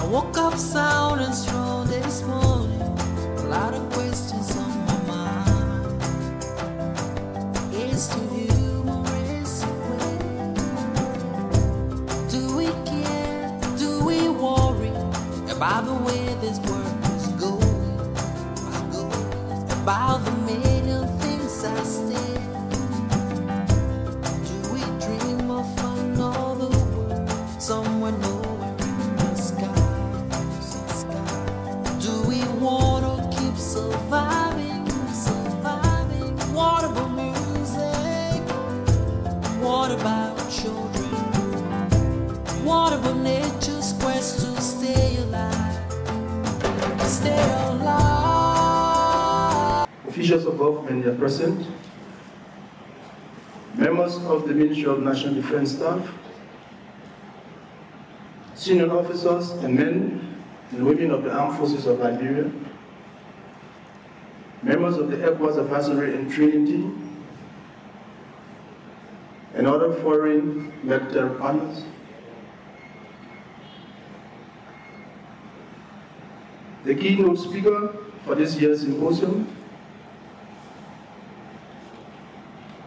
Woke up sound and strong this morning, a lot of questions on my mind. Is to you race away? Do we care? Do we worry about the way this world is going? About the million things I stay? Do we dream of another world somewhere nowhere? Surviving. What about music? What about children? What about nature's quest to stay alive? Stay alive. Officials of government are present. Members of the Ministry of National Defense Staff, senior officers and men and women of the Armed Forces of Liberia, members of the ECOWAS Advisory and Training Team, and other foreign military partners. The keynote speaker for this year's symposium,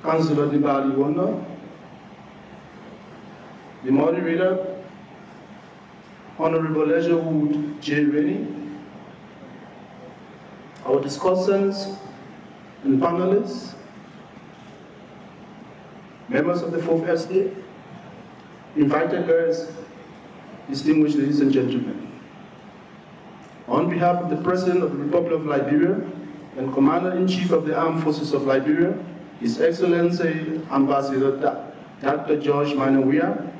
Councillor Dibali Wanda, the moderator, Honorable Leisurewood J. Rennie, our discussants and panelists, members of the Fourth Estate, invited guests, distinguished ladies and gentlemen. On behalf of the President of the Republic of Liberia and Commander-in-Chief of the Armed Forces of Liberia, His Excellency Ambassador Dr. George Manawia,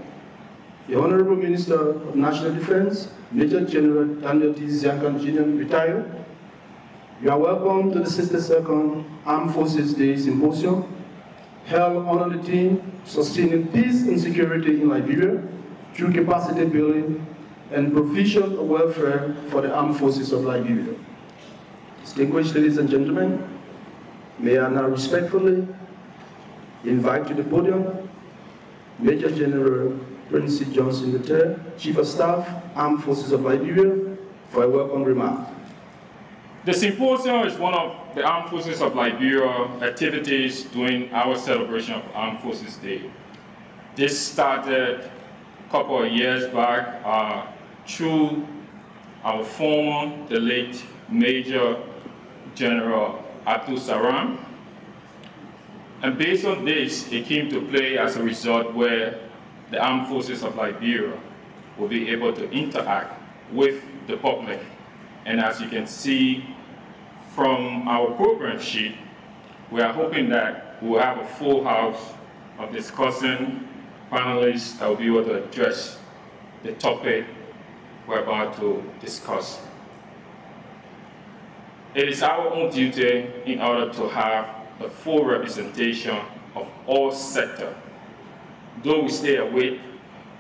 the Honorable Minister of National Defense, Major General Daniel D. Ziankan Jr., retired, you are welcome to the 62nd Armed Forces Day Symposium, held under the theme Sustaining Peace and Security in Liberia through Capacity Building and Provision of Welfare for the Armed Forces of Liberia. Distinguished ladies and gentlemen, may I now respectfully invite to the podium Major General Prince Johnson III, Chief of Staff, Armed Forces of Liberia, for a welcome remark. The symposium is one of the Armed Forces of Liberia activities during our celebration of Armed Forces Day. This started a couple of years back through our former, the late Major General Abdul Salam. And based on this, it came to play as a result where the Armed Forces of Liberia will be able to interact with the public. And as you can see from our program sheet, we are hoping that we'll have a full house of discussing panelists that will be able to address the topic we're about to discuss. It is our own duty in order to have a full representation of all sectors. Though we stay await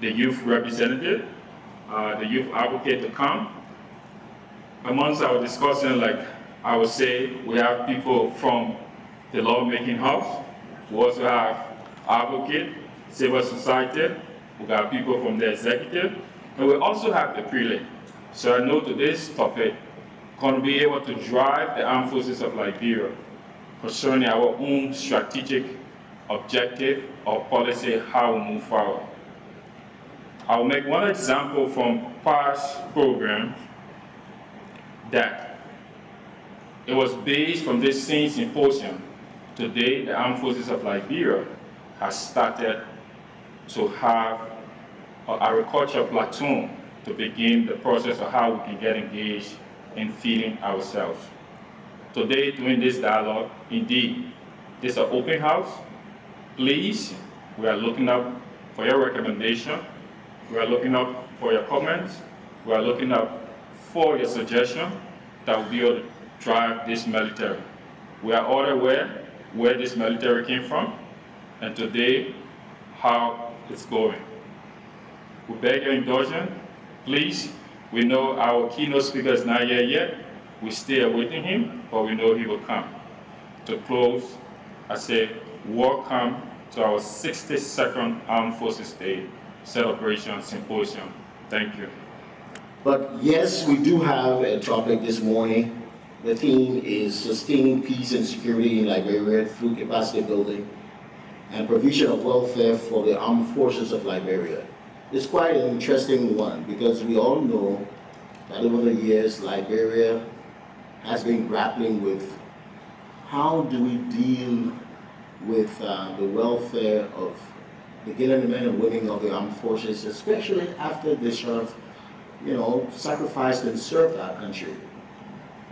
the youth representative, the youth advocate to come, amongst our discussion, like I would say, we have people from the lawmaking house. We also have advocate, civil society. We got people from the executive, and we also have the prelate. So I know today's topic going to be able to drive the Armed Forces of Liberia concerning our own strategic objective or policy, how we move forward. I'll make one example from past programs that it was based from this same symposium. Today, the Armed Forces of Liberia has started to have an agriculture platoon to begin the process of how we can get engaged in feeding ourselves. Today, during this dialogue, indeed, this is an open house. Please, we are looking up for your recommendation. We are looking up for your comments. We are looking up for your suggestion that will be able to drive this military. We are all aware where this military came from, and today, how it's going. We beg your indulgence, please. We know our keynote speaker is not here yet. We're still awaiting him, but we know he will come. To close, I say, welcome to our 62nd Armed Forces Day Celebration Symposium. Thank you. But yes, we do have a topic this morning. The theme is sustaining peace and security in Liberia through capacity building and provision of welfare for the armed forces of Liberia. It's quite an interesting one because we all know that over the years, Liberia has been grappling with how do we deal with the welfare of the men and women of the armed forces, especially after they sort of, sacrificed and served our country.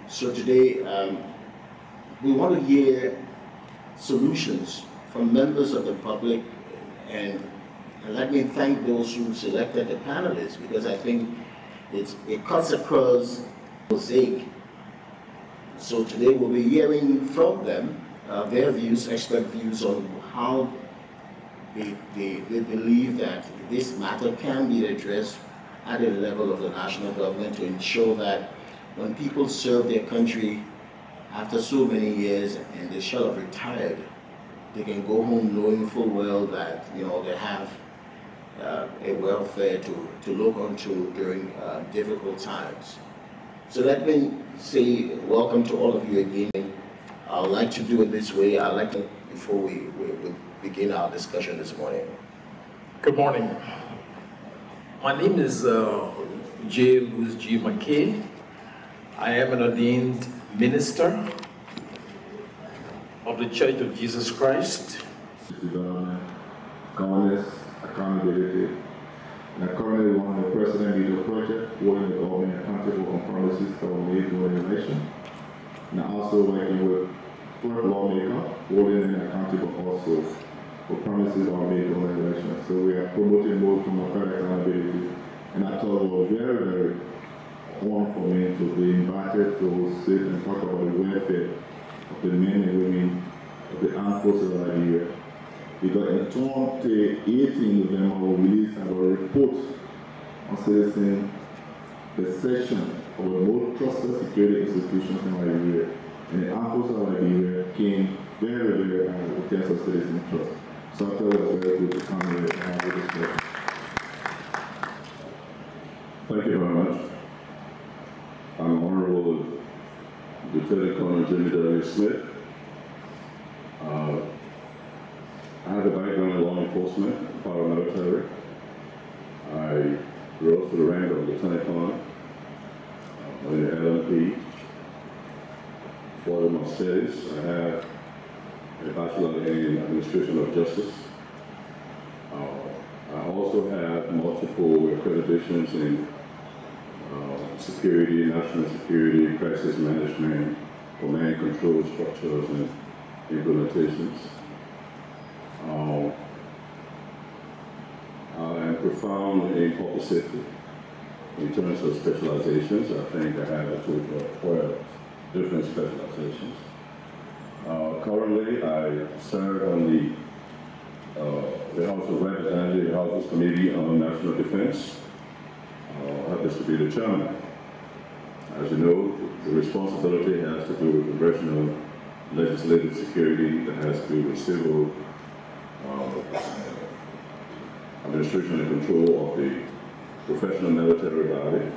So today, we want to hear solutions from members of the public, and let me thank those who selected the panelists, because I think it cuts across mosaic. So today we'll be hearing from them their views, expert views on how they believe that this matter can be addressed at the level of the national government to ensure that when people serve their country after so many years and they shall have retired, they can go home knowing full well that they have a welfare to look onto during difficult times. So let me say welcome to all of you again. I would like to do it this way. I'd like to, before we begin our discussion this morning. Good morning. My name is J. Louis G. McKay. I am an ordained minister of the Church of Jesus Christ. Development, governance, accountability, and I currently run the President Leader Project, holding the government accountable on promises that were made during the election. And I'm also working with First Lawmaker, holding them accountable also for promises that were made during the election. So we are promoting more democratic accountability. And I thought it was very, very important for me to be invited to sit and talk about the welfare of the men and women of the armed forces of Liberia. Because in 2018 November, we released a report on citizen the session of the most trusted security institutions in Liberia. And the armed forces of Liberia came very, very high in terms of citizen trust. So I thought it was very good to come here and have this discussion. Thank you very much. I'm Honorable Lieutenant Colonel Jimmy W. Smith. I have a background in law enforcement, paramilitary. I rose to the rank of Lieutenant Colonel in the LMP. For my studies, I have a Bachelor in Administration of Justice. I also have multiple accreditations in security, national security, crisis management, command control structures, and implementations. I am profound in public safety. In terms of specializations, I think I have 12 different specializations. Currently, I serve on the House of Representatives, the House's Committee on National Defense. I happen to be the chairman. As you know, the responsibility has to do with congressional legislative security, that has to do with civil administration and control of the professional military body.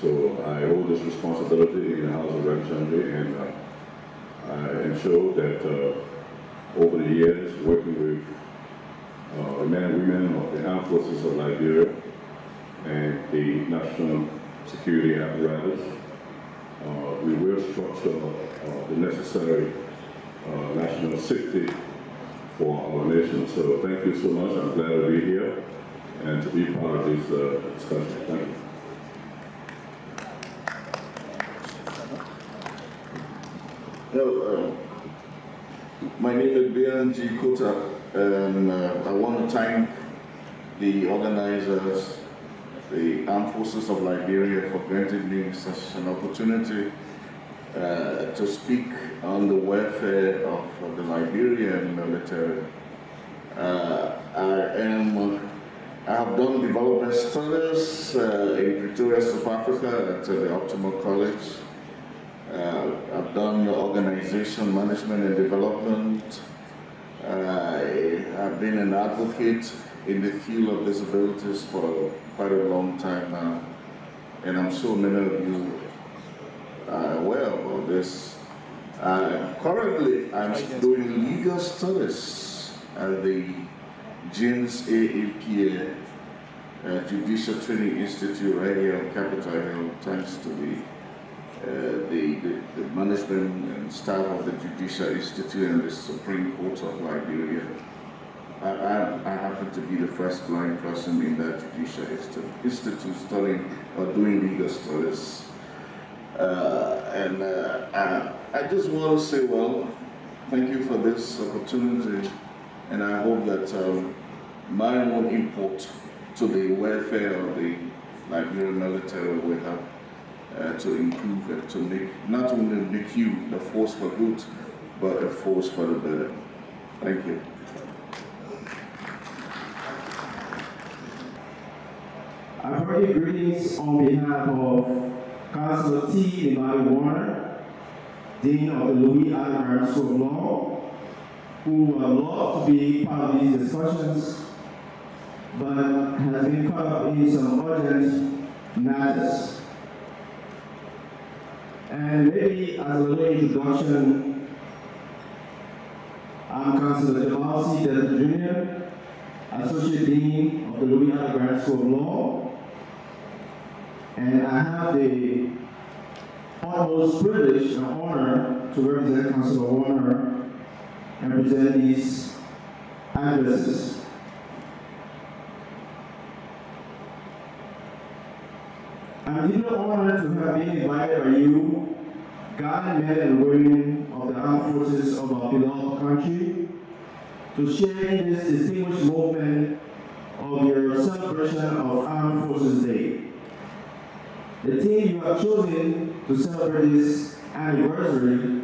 So I hold this responsibility in the House of Representatives, and I ensure that over the years, working with the men and women of the armed forces of Liberia and the national security apparatus, we will structure the necessary national safety for our nation. So thank you so much. I'm glad to be here and to be part of this discussion. Thank you. Hello, my name is Bian G. Kota, and I want to thank the organizers the Armed Forces of Liberia for granting me such an opportunity to speak on the welfare of the Liberian military. I have done development studies in Pretoria, South Africa at the Optimal College. I've done organization management and development. I've been an advocate in the field of disabilities for quite a long time now, and I'm sure many of you are aware about this. Currently, I'm doing legal studies at the James AAPA Judicial Training Institute right here on Capitol Hill, thanks to the management and staff of the Judicial Institute and the Supreme Court of Liberia. I happen to be the first blind person in that Judicial Institute studying or doing legal studies. I just want to say, well, thank you for this opportunity, and I hope that my own input to the welfare of the Liberian military will help to improve and to make, not only make you a force for good, but a force for the better. Thank you. I bring you greetings on behalf of Councillor T. Imari Warner, Dean of the Louis Allen School of Law, who would love to be part of these discussions, but has been caught up in some urgent matters. And maybe as a little introduction, I'm Councillor Jamal C. Delta Jr., Associate Dean of the Louis Allen School of Law, and I have the almost privilege and honor to represent Councillor Warner and present these addresses. I'm deeply honored to have been invited by you, gallant men and women of the armed forces of our beloved country, to share in this distinguished moment of your celebration of Armed Forces Day. The theme you have chosen to celebrate this anniversary,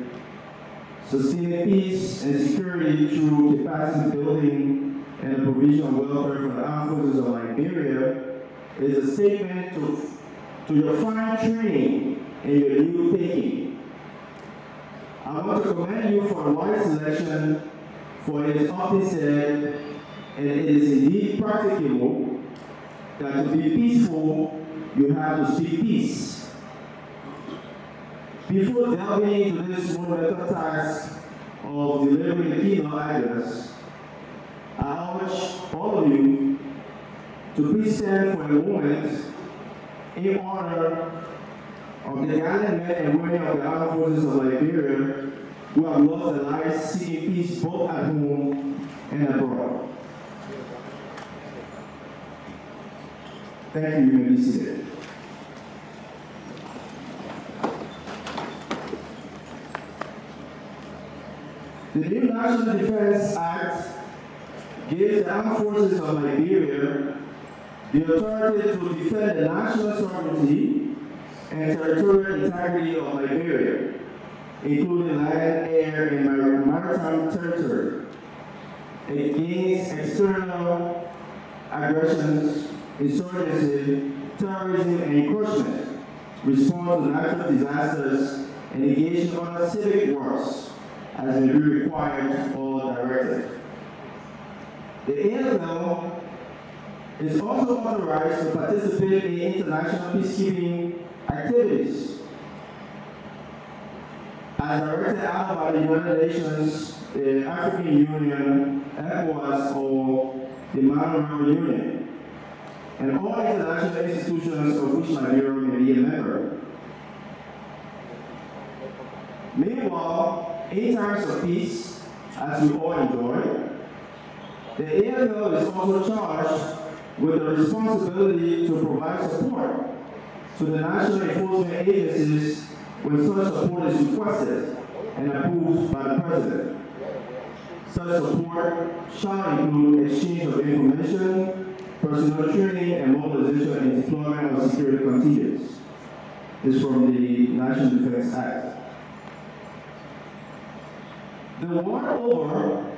sustaining peace and security through capacity building and the provision of welfare for the armed forces of Liberia, is a statement to your fine training and your new thinking. I want to commend you for a wise selection, for it is often said, and it is indeed practicable, that to be peaceful, you have to speak peace. Before delving into this monumental task of delivering the keynote address, I urge all of you to please stand for a moment in honor of the gallant men and women of the armed forces of Liberia who have lost their lives seeking peace both at home and abroad. Thank you. You may be seated. The new National Defense Act gives the armed forces of Liberia the authority to defend the national sovereignty and territorial integrity of Liberia, including land, air, and maritime territory, against external aggressions, insurgency, terrorism, and encroachment, respond to natural disasters, and engage in other civic wars as may be required or directed. The AFL is also authorized to participate in international peacekeeping activities as directed out by the United Nations, the African Union, ECOWAS, or the Monetary Union, and all international institutions of which Liberia may be a member. Meanwhile, in times of peace, as we all enjoy, the AFL is also charged with the responsibility to provide support to the national enforcement agencies when such support is requested and approved by the President. Such support shall include exchange of information, personnel training and mobilization and deployment of security contingents. This is from the National Defense Act. The world over,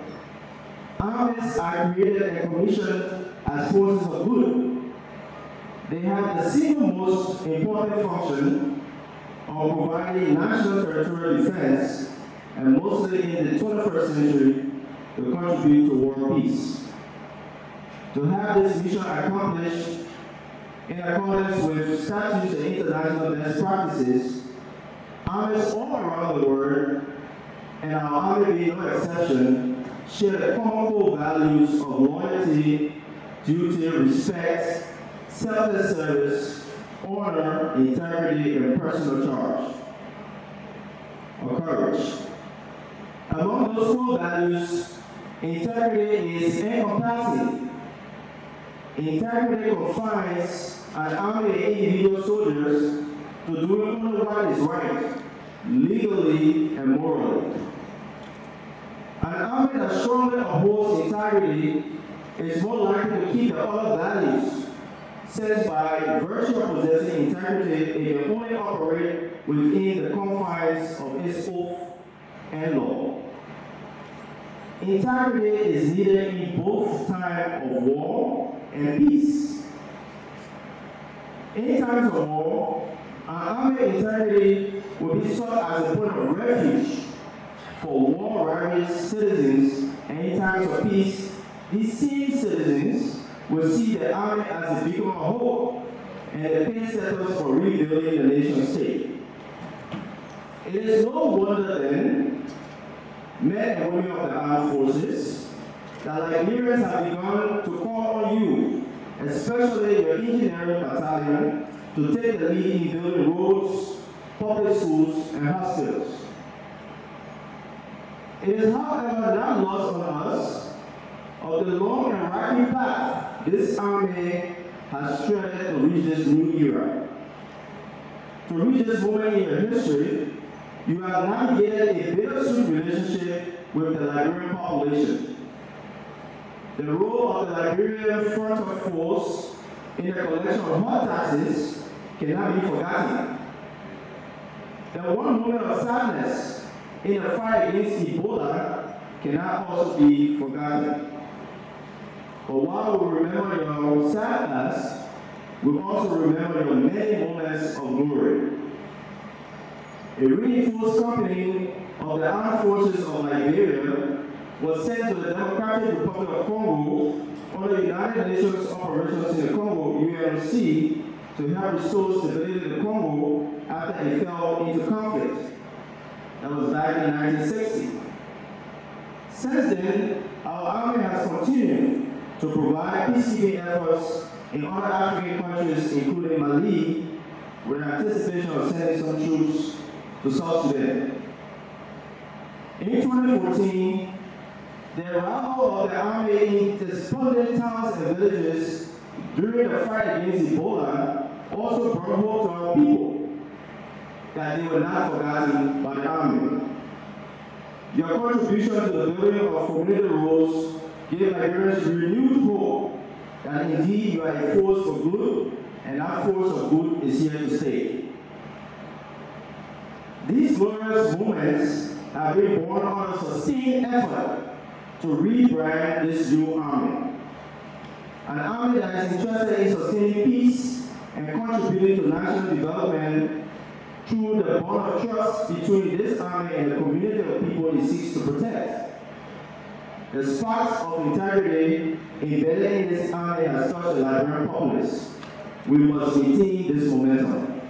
armies are created and commissioned as forces of good. They have the single most important function of providing national territorial defense, and mostly in the 21st century, to contribute to world peace. To have this mission accomplished in accordance with statutes and international best practices, armies all around the world, and our army being no exception, share the common core values of loyalty, duty, respect, selfless service, honor, integrity, and personal charge, or courage. Among those core values, integrity is encompassing. Integrity confines an army of individual soldiers to doing only what is right, legally and morally. An army that strongly upholds integrity is more likely to keep the other values, since by virtue of possessing integrity, it can only operate within the confines of its oath and law. Integrity is needed in both times of war and peace. In times of war, an army integrity will be sought as a point of refuge for war-ravaged citizens, and in times of peace, these same citizens will see the army as a beacon of hope and the pace setters for rebuilding the nation state. It is no wonder then, men and women of the armed forces, that Liberians have begun to call on you, especially your engineering battalion, to take the lead in building roads, public schools, and hospitals. It is, however, not lost on us of the long and rocky path this army has treaded to reach this new era. To reach this moment in your history, you have navigated a bittersweet relationship with the Liberian population. The role of the Liberian front of force in the collection of hard taxes cannot be forgotten. The one moment of sadness in the fight against Ebola cannot also be forgotten. But while we remember your sadness, we also remember your many moments of glory. A reinforced company of the armed forces of Liberia was sent to the Democratic Republic of Congo under the United Nations Operations in the Congo, UNOC, to help restore stability in the Congo after it fell into conflict. That was back in 1960. Since then, our army has continued to provide peacekeeping efforts in other African countries, including Mali, with anticipation of sending some troops to South Sudan. In 2014, the arrival of the army in despondent towns and villages during the fight against Ebola also brought hope to our people that they were not forgotten by the army. Your contribution to the building of community roads gave Liberians renewed hope that indeed you are a force for good, and that force of good is here to stay. These glorious moments have been born out of sustained effort to rebrand this new army. An army that is interested in sustaining peace and contributing to national development through the bond of trust between this army and the community of people it seeks to protect. The sparks of integrity embedded in this army has touched the Liberian populace. We must maintain this momentum.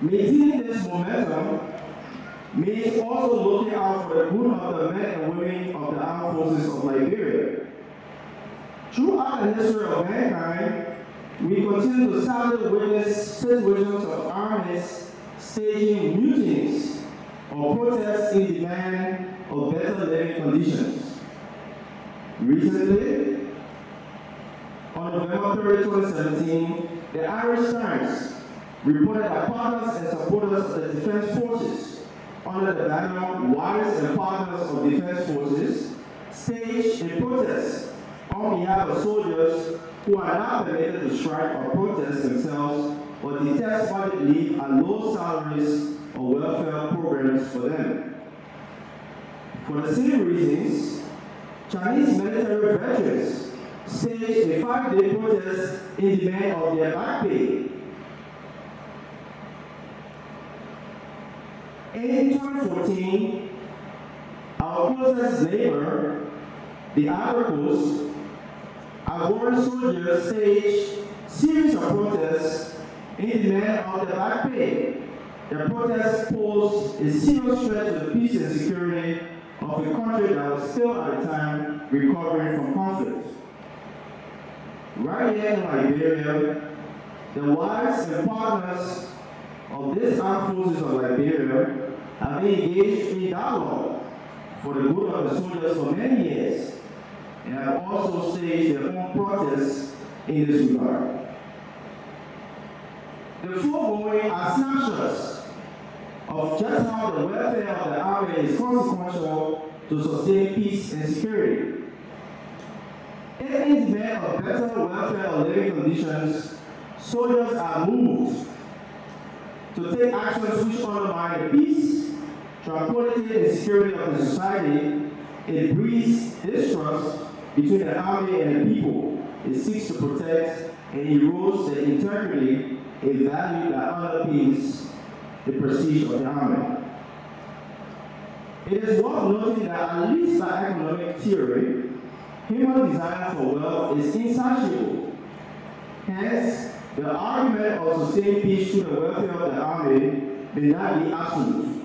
Maintaining this momentum means also looking out for the good of the men and women of the armed forces of Liberia. Throughout the history of mankind, we continue to sadly witness situations of armies staging mutinies or protests in demand of better living conditions. Recently, on November 3, 2017, the Irish Times reported that partners and supporters of the defense forces under the banner Wives and Partners of Defense Forces, staged a protest on behalf of soldiers who are not permitted to strike or protest themselves or detest budget leave and low salaries or welfare programs for them. For the same reasons, Chinese military veterans staged a 5-day protest in demand of their back pay. In 2014, our closest neighbor, the Ivory Coast, Ivorian soldiers staged series of protests in demand of their back pay. The protests posed a serious threat to the peace and security of a country that was still at the time recovering from conflict. Right here in Liberia, the wives and partners of these armed forces of Liberia have been engaged in dialogue for the good of the soldiers for many years and have also staged their own protests in this regard. The foregoing are snapshots of just how the welfare of the army is consequential to sustain peace and security. In demand of better welfare and living conditions, soldiers are moved to take actions which undermine the peace, tranquility, and security of the society. It breeds distrust between the army and the people it seeks to protect and erodes the integrity, a value that underpins the prestige of the army. It is worth noting that at least by economic theory, human desire for wealth is insatiable. Hence, the argument of sustained peace through the welfare of the army may not be absolute.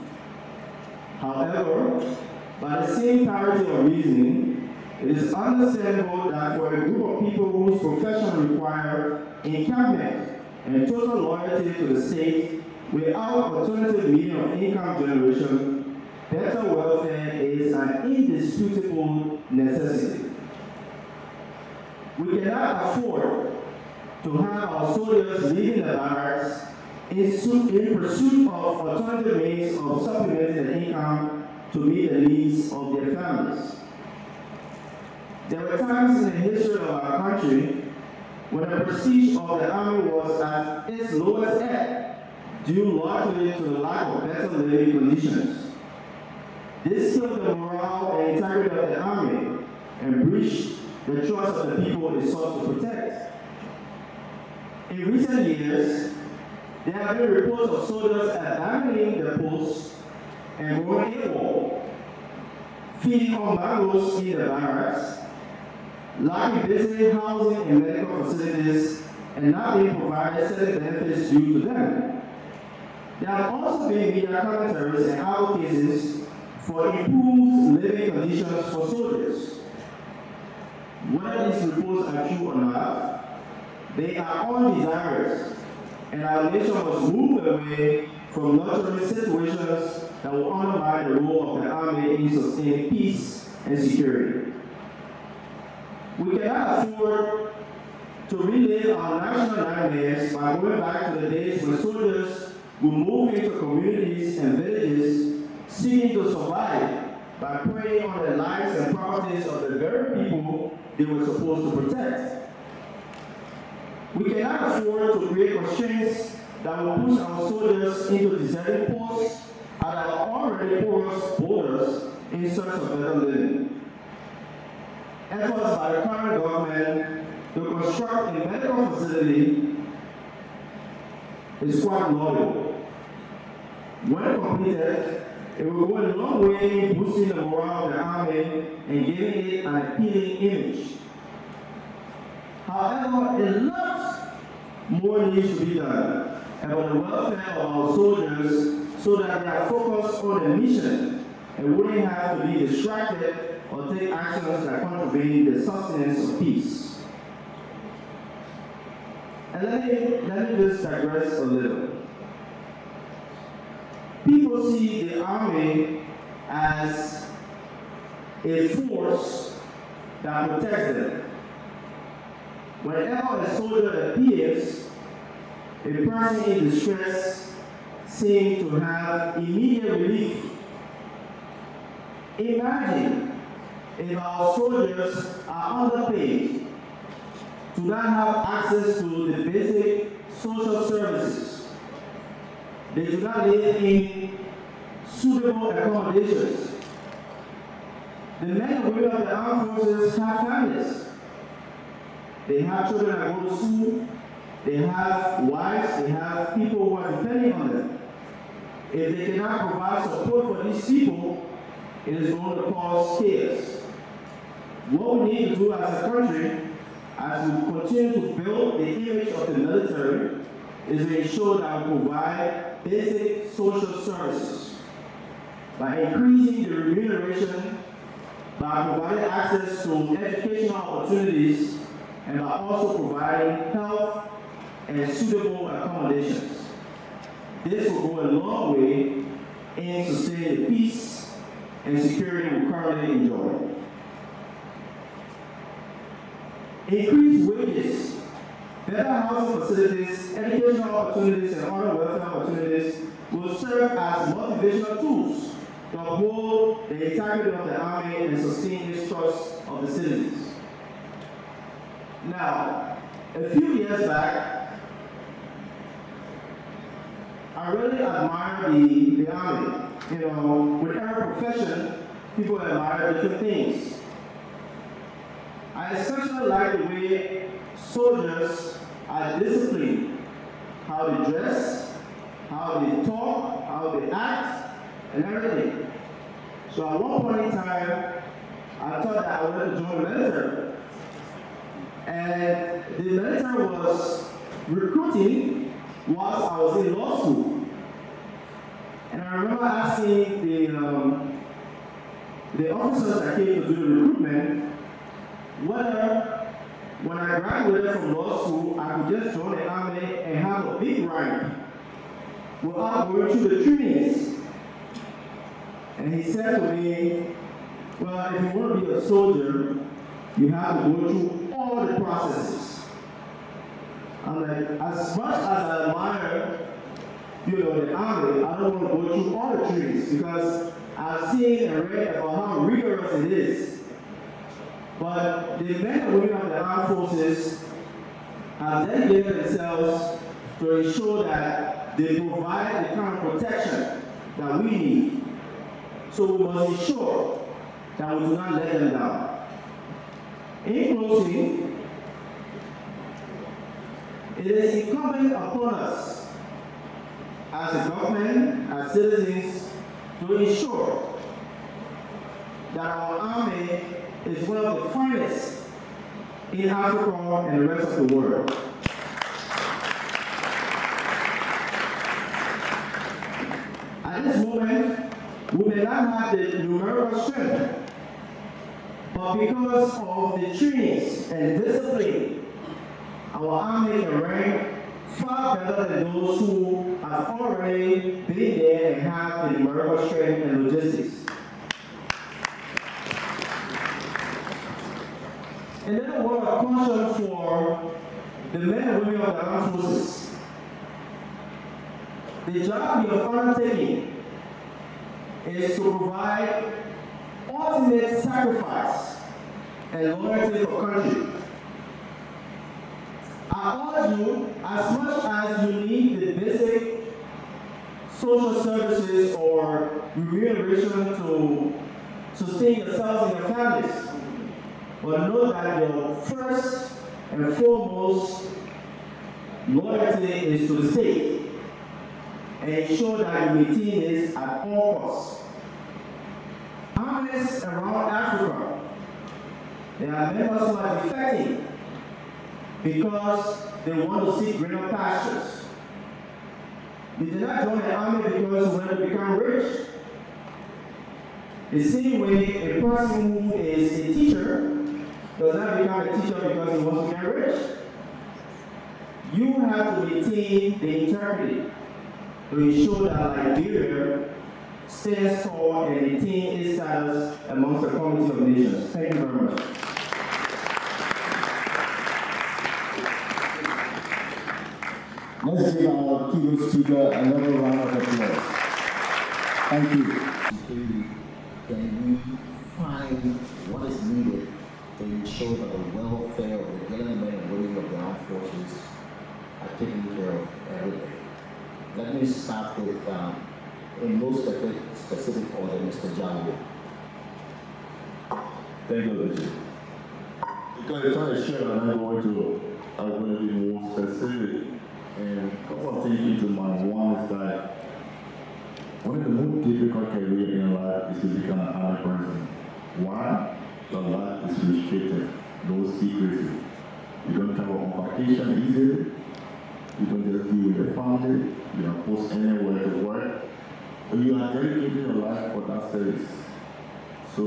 However, by the same parity of reasoning, it is understandable that for a group of people whose profession require encampment and total loyalty to the state without alternative medium of income generation, better welfare is an indisputable necessity. We cannot afford to have our soldiers leaving the barracks in pursuit of alternative means of supplementing the income to meet the needs of their families. There were times in the history of our country when the prestige of the army was at its lowest ebb, due largely to the lack of better living conditions. This killed the morale and integrity of the army and breached the trust of the people it sought to protect. In recent years, there have been reports of soldiers abandoning their posts and going AWOL, feeding on mangoes in the barracks, lacking basic housing and medical facilities, and not being provided certain benefits due to them. There have also been media commentaries and advocacies for improved living conditions for soldiers. Whether these reports are true or not, they are undesirous, and our nation must move away from nurturing situations that will undermine the role of the army in sustaining peace and security. We cannot afford to relive our national nightmares by going back to the days when soldiers would move into communities and villages seeking to survive by preying on the lives and properties of the very people they were supposed to protect. We cannot afford to create constraints that will push our soldiers into deserting posts at our already porous borders in search of better living. Efforts by the current government to construct a medical facility is quite laudable. When completed, it will go a long way in boosting the morale of the army and giving it an appealing image. However, a lot more needs to be done about the welfare of our soldiers so that they are focused on the mission and wouldn't have to be distracted or take actions that contravene the sustenance of peace. And let me just digress a little. People see the army as a force that protects them. Whenever a soldier appears, a person in distress seem to have immediate relief. Imagine if our soldiers are underpaid, do not have access to the basic social services. They do not live in suitable accommodations. The men and women of the armed forces have families. They have children that go to school. They have wives. They have people who are depending on them. If they cannot provide support for these people, it is going to cause chaos. What we need to do as a country, as we continue to build the image of the military, is to ensure that we provide basic social services by increasing the remuneration, by providing access to educational opportunities, and by also providing health and suitable accommodations. This will go a long way in sustaining the peace and security we currently enjoy. Increased wages, better housing facilities, educational opportunities, and other welfare opportunities will serve as motivational tools to uphold the integrity of the Army and sustain the trust of the citizens. Now, a few years back, I really admire the Army. You know, with every profession, people admire different things. I especially like the way soldiers are disciplined, how they dress, how they talk, how they act, and everything. So at one point in time, I thought that I wanted to join the military. And the military was recruiting whilst I was in law school. And I remember asking the officers that came to do the recruitment whether when I graduated from law school, I could just join the Army and have a big rank without going through the trainings. And he said to me, well, if you want to be a soldier, you have to go through all the processes. I'm like, as much as I admire, the Army, I don't want to go through all the trainings because I've seen and read about how rigorous it is. But the men and women of the armed forces have dedicated themselves to ensure that they provide the kind of protection that we need. So we must ensure that we do not let them down. In closing, it is incumbent upon us as a government, as citizens, to ensure that our Army is one of the finest in Africa and the rest of the world. At this moment, we may not have the numerical strength, but because of the trainings and discipline, our Army can rank far better than those who have already been there and have the numerical strength and logistics. And then a word of caution for the men and women of the armed forces. The job you are undertaking is to provide ultimate sacrifice and loyalty for country. I urge you, as much as you need the basic social services or remuneration to sustain yourselves and your families, but know that your first and foremost loyalty is to the state, and ensure that you maintain this at all costs. Armies around Africa, there are members who are defecting because they want to seek greener pastures. They did not join the Army because they want to become rich. The same way a person who is a teacher does not become a teacher because he wants to get rich. You have to maintain the integrity to ensure that Liberia stays tall and maintain its status amongst the community of nations. Thank you very much. Let's give our keynote speaker another round of applause. Thank you. Can we find what is needed to ensure that the welfare of the young men and women of the armed forces are taken care of every day? Let me start with, in no specific order, Mr. Jallo. Thank you, Richard. Because the time is short, and I'm going to be more specific. And a couple of things came to mind. One is that one of the most difficult careers in life is to become an army person. Why? The life is restricted, no secrecy. You don't travel on vacation easily. You don't just be with your family. You are post anywhere to work. But you are dedicating your life for that service. So,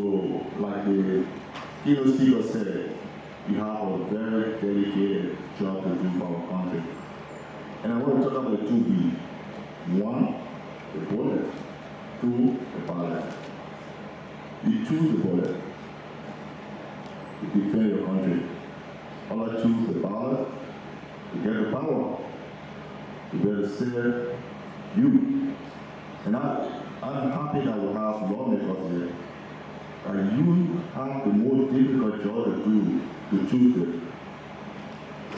like the keynote speaker said, you have a very dedicated job to do for our country. And I want to talk about 2B. 1, the bullet. 2, the ballot. You choose the bullet. You defend your country. Others choose the ballot. You get the power. You better serve you. And I'm happy that we have lawmakers here. And you have the most difficult job to do to choose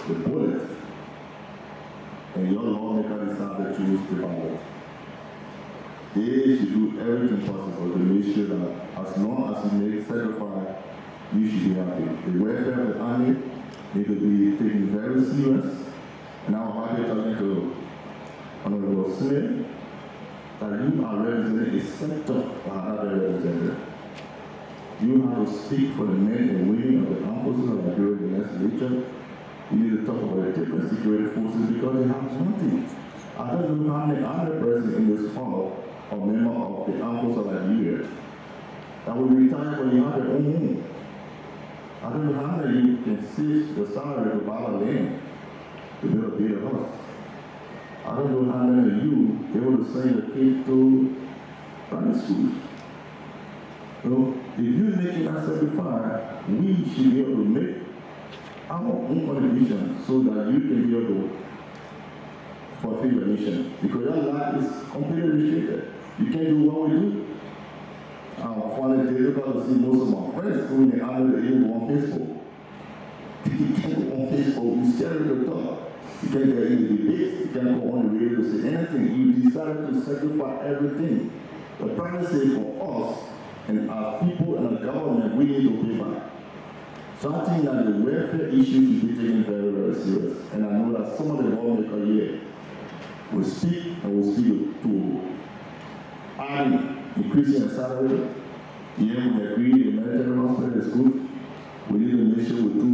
the bullet. And your lawmaker decided to choose the ballot. They should do everything possible to make sure that as long as you make sacrifice, you should be happy. The welfare of the army need to be taken very serious. And I'm happy talking to Honorable Smith that you are representing a sector that are not represented. You have to speak for the men and women of the armed forces of Nigeria in the next lecture. You need to talk about the different security forces because they have nothing. I don't know how many other persons in this hall are members of the armed forces of Nigeria that will retire when you have their own home. I don't know how many of you can save the salary to buy a land to build a bigger house. I don't know how many of you are able to send your kid to private schools. You know, if you're making that sacrifice, we should be able to make our own contribution so that you can be able to fulfill your mission. Because your life is completely restricted. You can't do what we do. I find it difficult to see most of my friends who in the army they even go on Facebook. You can't go on Facebook, you scare to talk. You can't get any debates, you can't go on the radio to say anything. You decided to sacrifice everything. The primacy for us and our people and our government, we need to pay back. So I think that the welfare issue should be taken very, very serious. And I know that some of the lawmakers here will speak and will speak to increasing the salary. Yeah, we agree the military hospital is good. We need to make sure we do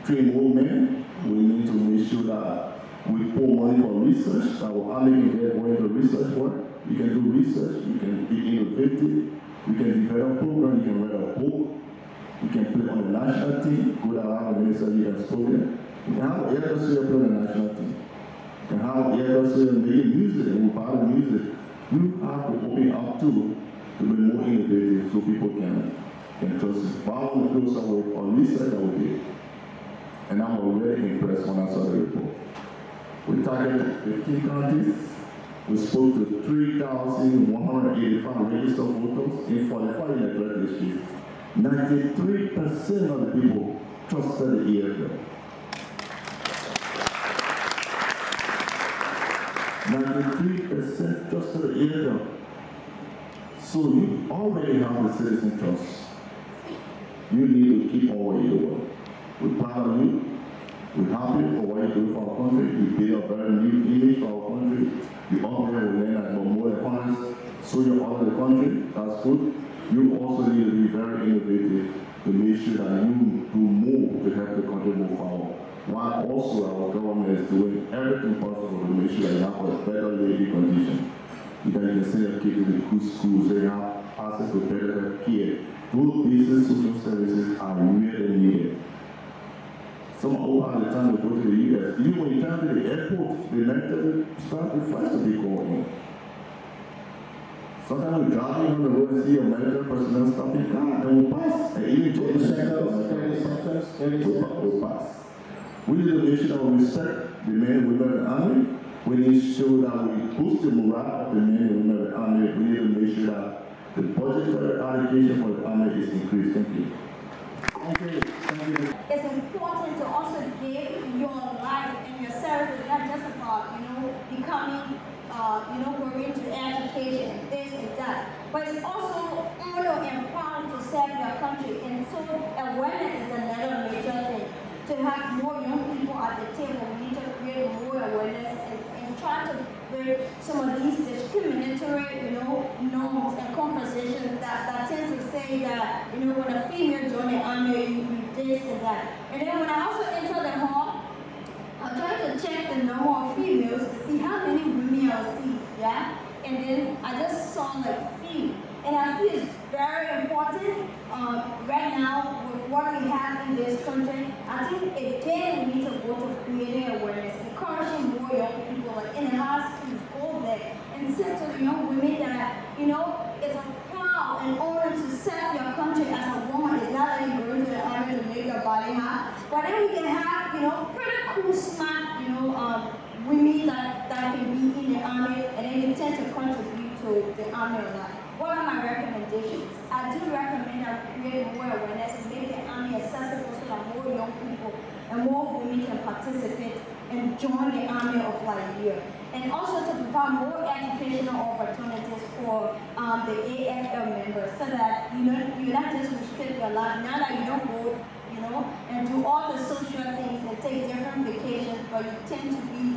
train more men. We need to make sure that we pour money for research, that our army can get more into research work. You can do research, you can be innovative, you can develop programs, you can write a book, you can play on the national team, go down the minister you can spoke it. You can have air play on the national team. You can have air making music and we buy the music. You have to open up to be more innovative so people can trust us. But I want to close with our research that we did. And I'm already impressed when I saw the report. We targeted 15 counties. We spoke to 3,185 registered voters in 45 electoral districts. 93% of the people trusted the EFL. 93% trusted the EFL. So you already have the citizen trust. You need to keep on what you're doing. We're proud of you. We're happy for what you do for our country. You build a very new image for our country. You operate with men that are more honest, so you're out of the country. That's good. You also need to be very innovative to make sure that you do more to help the country move forward. While also our government is doing everything possible to make sure that you have a better living condition. That you can send your kids to the good schools, so you have access to better health care. Those basic social services are really needed. Some who have the time to go to the US, even when you come to the airport, they mentally start to first to be going in. Sometimes we drive on the road and see a military personnel stopping car and we'll pass. And even 30 seconds, we'll pass. We need to make sure that we respect the men and women in the army. we need to show that we boost the morale of the men and women of the army. We need to make sure that the budgetary allocation for the army is increased. Thank you. Thank you. Thank you. It's important to also give your life and your service, not just about, becoming, going into education, this and that. But it's also honor and proud to serve your country. And so awareness is another major thing. To have more young people at the table, we need to create more awareness and try to break some of these discriminatory, norms and conversations that tend to say that, when a female joins the army, you this and that. And then when I also enter the hall, I try to check the number of females to see how many women I'll see, yeah? And then I just saw like few. And I feel it's very important right now with what we have in this country. I think again we need to go to creating awareness, encouraging more young people like in the high schools, go there and say to the young women that, it's a proud and honor to serve your country as a woman. It's not like you're going to the army to make your body hot. But then we can have, pretty cool, smart, women that can be in the army and then they tend to contribute to the army a lot. What are my recommendations? I do recommend that we create more awareness and make the army accessible so that more young people and more women can participate and join the army of Liberia. And also to provide more educational opportunities for the AFL members so that you not just restrict your life, now that you don't vote, and do all the social things and take different vacations, but you tend to be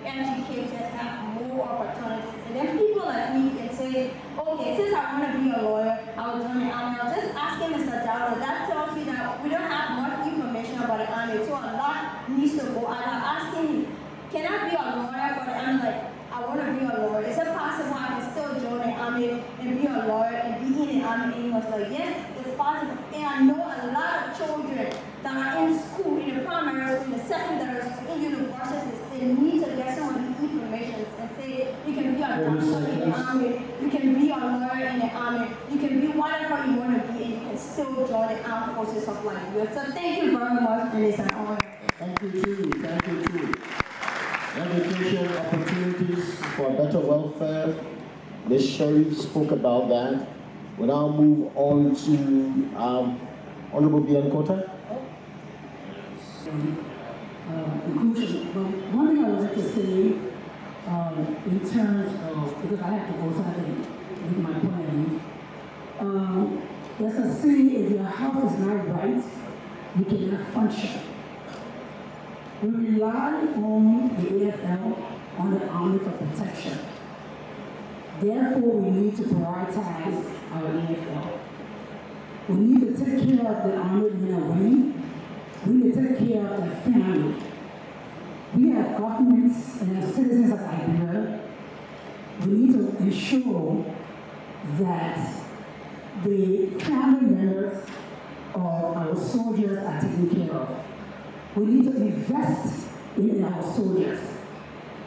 educated, have more opportunities. And then people like me can say, okay, since I want to be a lawyer, I will join the army. I was just asking Mr. Dowler, that tells me that we don't have much information about the army, so a lot needs to go. And I'm asking him, can I be a lawyer for the army? Like, I want to be a lawyer. Is it possible I can still join the army and be a lawyer and be in the army? And he was like, yes, it's possible. And I know a lot of children that are in school, in the primary school, in the secondary school, in universities, they need to get some of these information and say, you can be a doctor in the army, you can be a lawyer in the army, you can be whatever you want to be, and you can still join the armed forces of Liberia. So thank you very much, and it's an honor. Thank you too. Thank you too. Education opportunities for better welfare. Ms. Sharif spoke about that. We'll now move on to Honorable Biancota. Inclusion. But one thing I would like to say in terms of, because I have to go so I can make my point of view. There's a saying, if your house is not right, you cannot function. We rely on the AFL, on the army for protection. Therefore, we need to prioritize our AFL. We need to take care of the army men and women. We need to take care of their family. We have governments and as citizens of Liberia, we need to ensure that the family members of our soldiers are taken care of. We need to invest in our soldiers.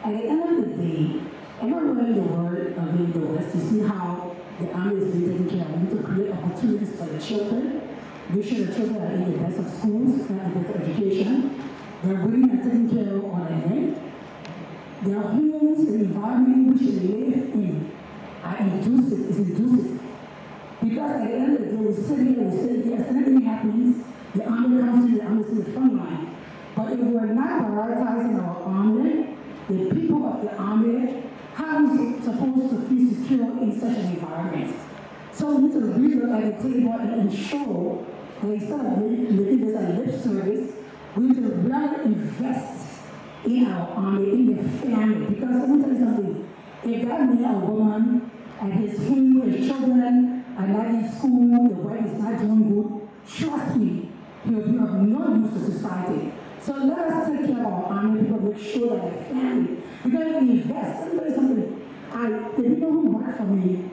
At the end of the day, everywhere in the world, in the West, you see how the army is being taken care of. We need to create opportunities for the children, make sure the children are in the best of schools, have the best education. Their women are taken care of on their men. Their homes, the environment in which they live in are inducive. Because at the end of the day, we sit here and we say, yes, anything happens, the army comes in, the army is in the front line. But if we're not prioritizing our army, the people of the army, how is it supposed to feel secure in such an environment? So we need to really look at the table and ensure that instead of making this a lip service, we need to really invest in our army, in the family. Because let me tell you something, if that man or woman at his home, his children are not in school, the wife is not doing good, trust me, he will be of no use to society. So let us take care of our army people, make sure that the family, because we invest. Let me tell you something, the people who work for me,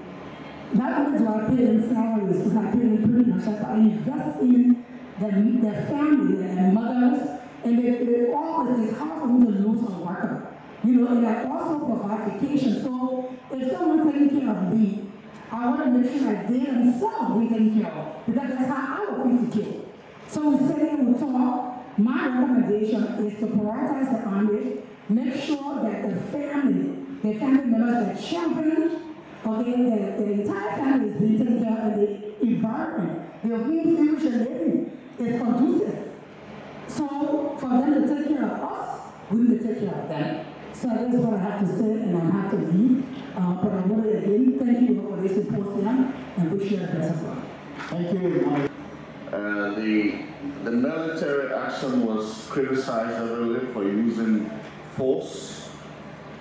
not only do I pay them salaries, because I pay them pretty much, but I invest in their family, their mothers, and they always, it's hard for me to lose a worker. And I also provide vacation. So if someone's taking care of me, I want to make sure that they themselves be taken care of, because that's how I will feel secure. So we sit here and we talk. My recommendation is to prioritize the army, make sure that the family members, their children, the entire family is being taken care of, and the environment, the community in which they're living is conducive. So for them to take care of us, we need to take care of them. So that's what I have to say, and I have to leave. But I want to again thank you for this symposium and wish you the best of luck. Thank you. The military action was criticized heavily for using force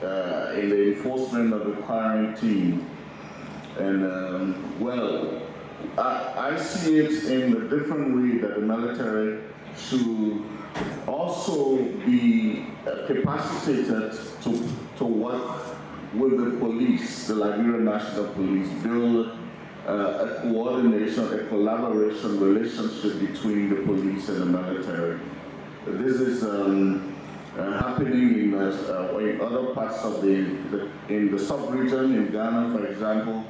in the enforcement of the quarantine. And well, I see it in a different way that the military should also be capacitated to work with the police, the Liberian National Police, build a coordination, a collaboration relationship between the police and the military. This is happening in other parts of in the sub-region, in Ghana, for example.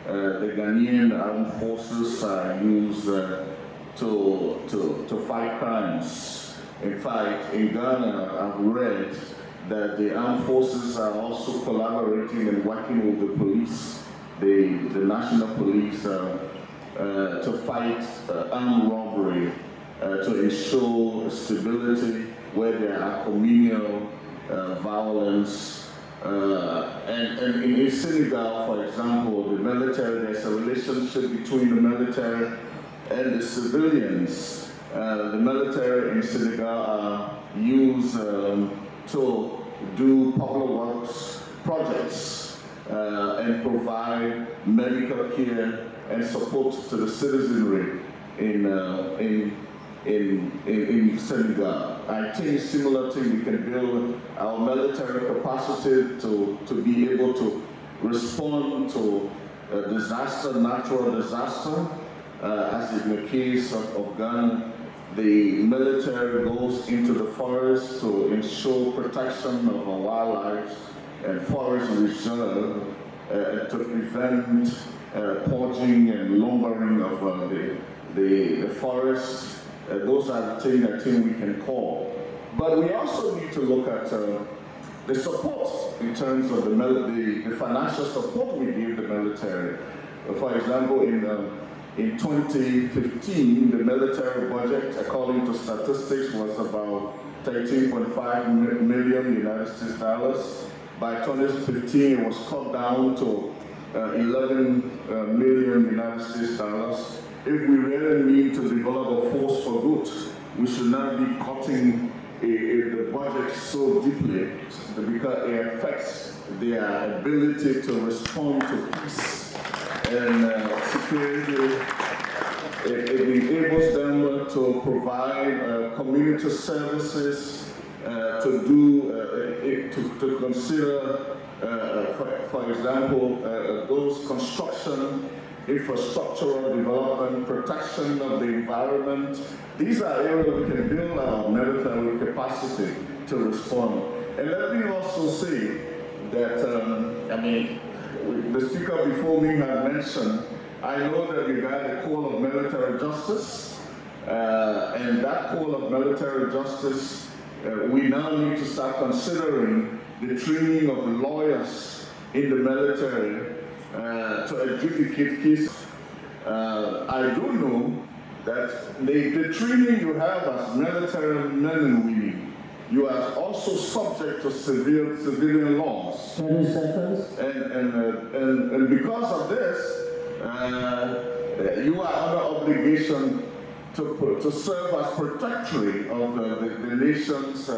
The Ghanaian armed forces are used to fight crimes. In fact, in Ghana, I've read that the armed forces are also collaborating and working with the police, the national police, to fight armed robbery, to ensure stability where there are communal violence. And in Senegal, for example, the military, there's a relationship between the military and the civilians. The military in Senegal are used to do public works projects and provide medical care and support to the citizenry in Senegal. I think similar thing, we can build our military capacity to be able to respond to a disaster, natural disaster, as in the case of Ghana. The military goes into the forest to ensure protection of our wildlife and forest reserve to prevent poaching and lumbering of the forest. Those are the things I think we can call. But we also need to look at the support in terms of the financial support we give the military. For example, in 2015, the military budget, according to statistics, was about $13.5 million United States dollars. By 2015, it was cut down to 11 million United States dollars. If we really need to develop a force for good, we should not be cutting the budget so deeply because it affects their ability to respond to peace and security. It enables them to provide community services, to consider, for example, those construction, infrastructural development, protection of the environment. These are areas we can build our military capacity to respond. And let me also say that, I mean, the speaker before me had mentioned, I know that we got a call of military justice, and that call of military justice, we now need to start considering the training of lawyers in the military to adjudicate cases. I do know that the training you have as military men and women, you are also subject to civilian laws. 30 seconds. And because of this, you are under obligation to serve as protectorate of the nation's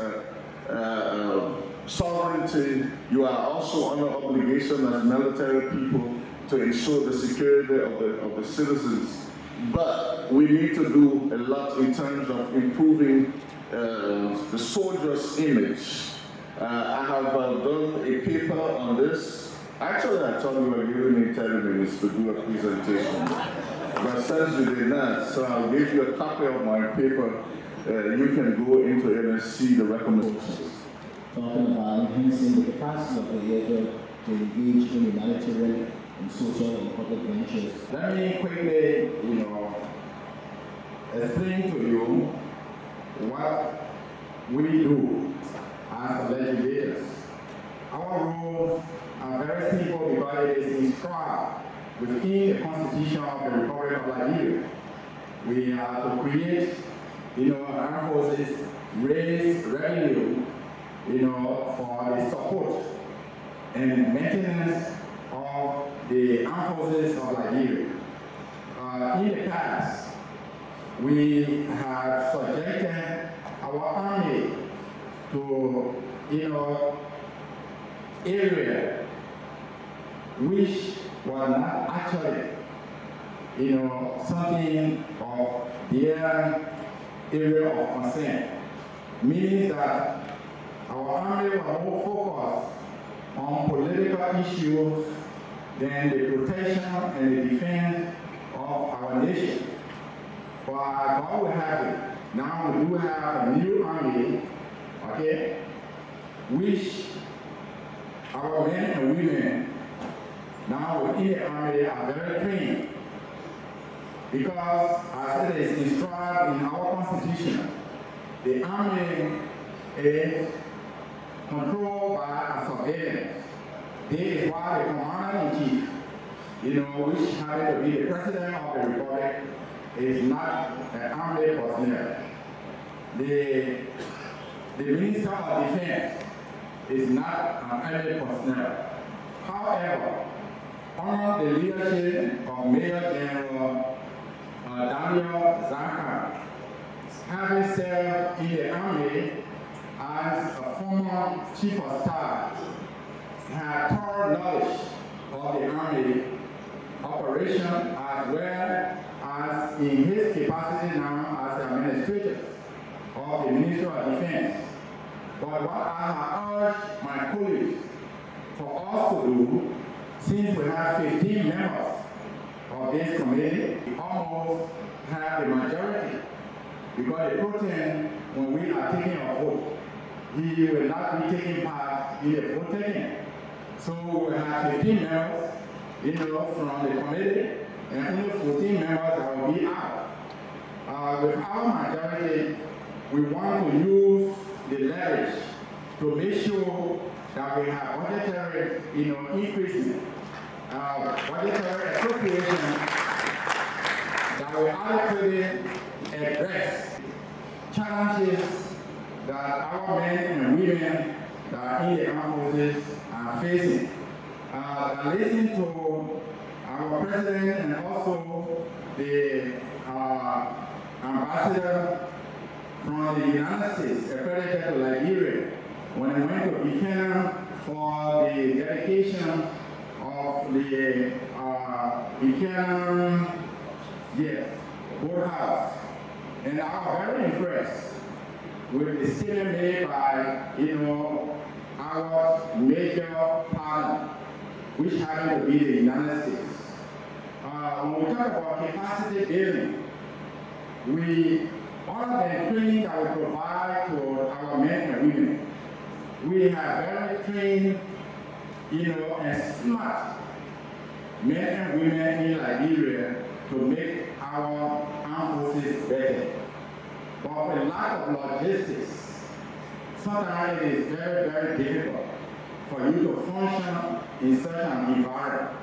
sovereignty. You are also under obligation as military people to ensure the security of the citizens. But we need to do a lot in terms of improving the soldier's image. I have done a paper on this. Actually, I thought you were giving me 10 minutes to do a presentation. But since you did not, so I'll give you a copy of my paper. You can go into it and see the recommendations. Talking about enhancing the capacity of the leader to engage in humanitarian and social and public ventures. Let me quickly, explain to you what we do as legislators. Our roles are very simple because it is inscribed within the Constitution of the Republic of Liberia. We are to create, armed forces, raise revenue, for the support and maintenance of the armed forces of Liberia. In the past, we have subjected our army to, area which was not actually, something of their area of concern, meaning that our army was more focused on political issues than the protection and the defense of our nation. But God will have it. Now we do have a new army, okay, which our men and women now within the army are very trained. Because as it is described in our Constitution, the army is controlled by a surveillance. This is why the commander-in-chief, which happens to be the president of the republic, is not an army personnel. The minister of defense is not an army personnel. However, under the leadership of Major General Daniel Zaka, having served in the army as a former chief of staff, had thorough knowledge of the army operation as well as in his capacity now as the administrator of the Ministry of Defense. But what I have urged my colleagues for us to do, since we have 15 members of this committee, we almost have the majority, because the protein, when we are taking a vote, he will not be taking part in the vote taking. So we have 15 members, from the committee, and only 14 members that will be out. With our majority, we want to use the leverage to make sure that we have budgetary, increases, budgetary appropriation that will adequately address challenges that our men and women that are in the armed forces are facing. I listened to our president and also the ambassador from the United States accredited to Liberia when I went to Buchanan for the dedication of the Buchanan boathouse. And I was very impressed with the statement made by, our major partner, which happened to be the United States. When we talk about capacity building, all of the training that we provide to our men and women, we have very trained, and smart men and women in Liberia to make our armed forces better. But with lack of logistics, sometimes it is very, very difficult for you to function in such an environment.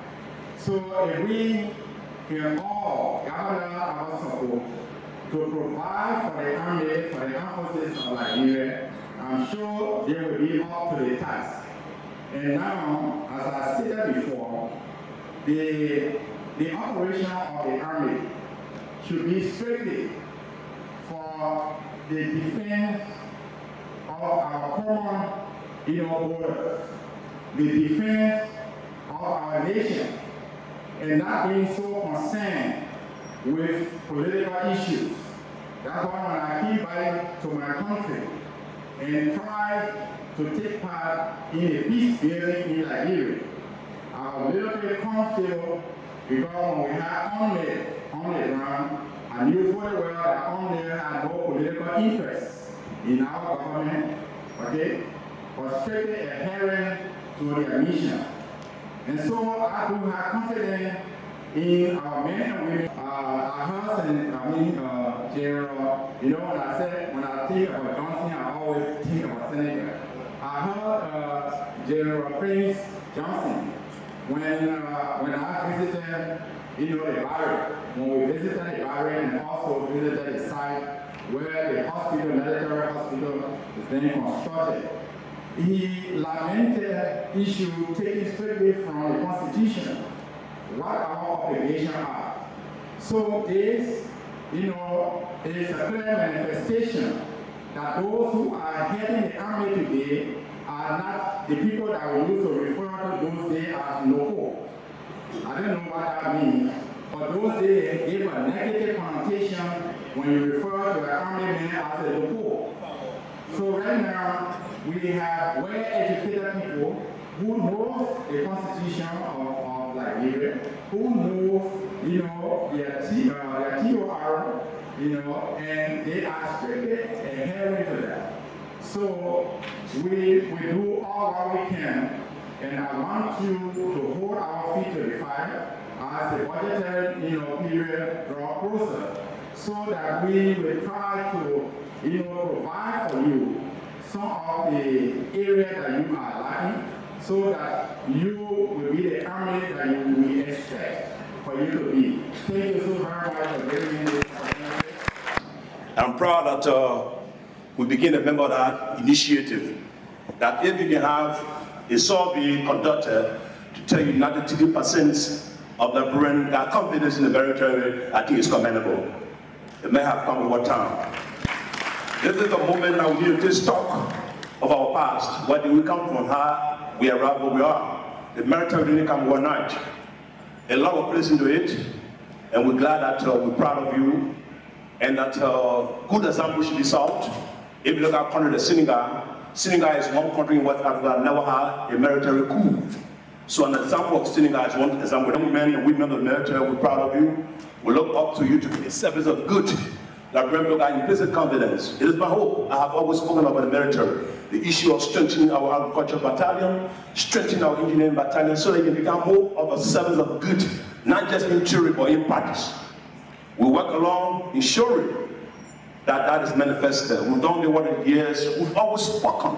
So if we can all gather our support to provide for the army, for the armed forces of Liberia, I'm sure they will be up to the task. And now, as I stated before, the operation of the army should be strictly for the defense of our common borders, the defense of our nation, and not being so concerned with political issues. That's why when I keep back to my country and try to take part in a peace building in Liberia, I'm a little bit comfortable because when we have UNMID on the ground, I knew fully well that UNMID had no political interest in our government, okay, but strictly adhering to their mission. And so I do have confidence in our men and women. I heard, General, you know, when I think about Johnson, I always think about Senegal. I heard General Prince Johnson when I visited, you know, the barrack. When we visited the barrack and also visited the site where the hospital, military hospital, is being constructed. He lamented issues taken strictly from the Constitution, what our obligations are. So this, you know, is a clear manifestation that those who are heading the army today are not the people that we used to refer to those days as local. I don't know what that means, but those days gave a negative connotation when you refer to an army man as a local. So right now, we have well-educated people who know the Constitution of Liberia, who know, you know, their TOR, you know, and they are strictly adhering to that. So we do all what we can, and I want you to hold our feet to the fire as the budgetary, you know, period draw closer, so that we will try to, you know, provide for you some of the areas that you are lacking, so that you will be the army that you will expect for you to be. Thank you so very much for giving me this opportunity. I'm proud that we became a member of that initiative, that if you can have a survey conducted to tell you 93% of Liberians got confidence in the military, I think it's commendable. It may have come over time. This is the moment that we need to take stock of our past. Where did we come from? How we arrived where we are. The military didn't come overnight. A lot of place into it, and we're glad that we're proud of you, and that good example should be sought. If you look at country, the Senegal is one country in West Africa that never had a military coup. So an example of Senegal is one example. Young men and women of the military, we're proud of you. We look up to you to be a service of good. That bring look at implicit confidence. It is my hope. I have always spoken about the military. The issue of strengthening our agricultural battalion, strengthening our engineering battalion, so they can become more of a service of good, not just in theory but in practice. We work along ensuring that that is manifested. We've done the work in years. We've always spoken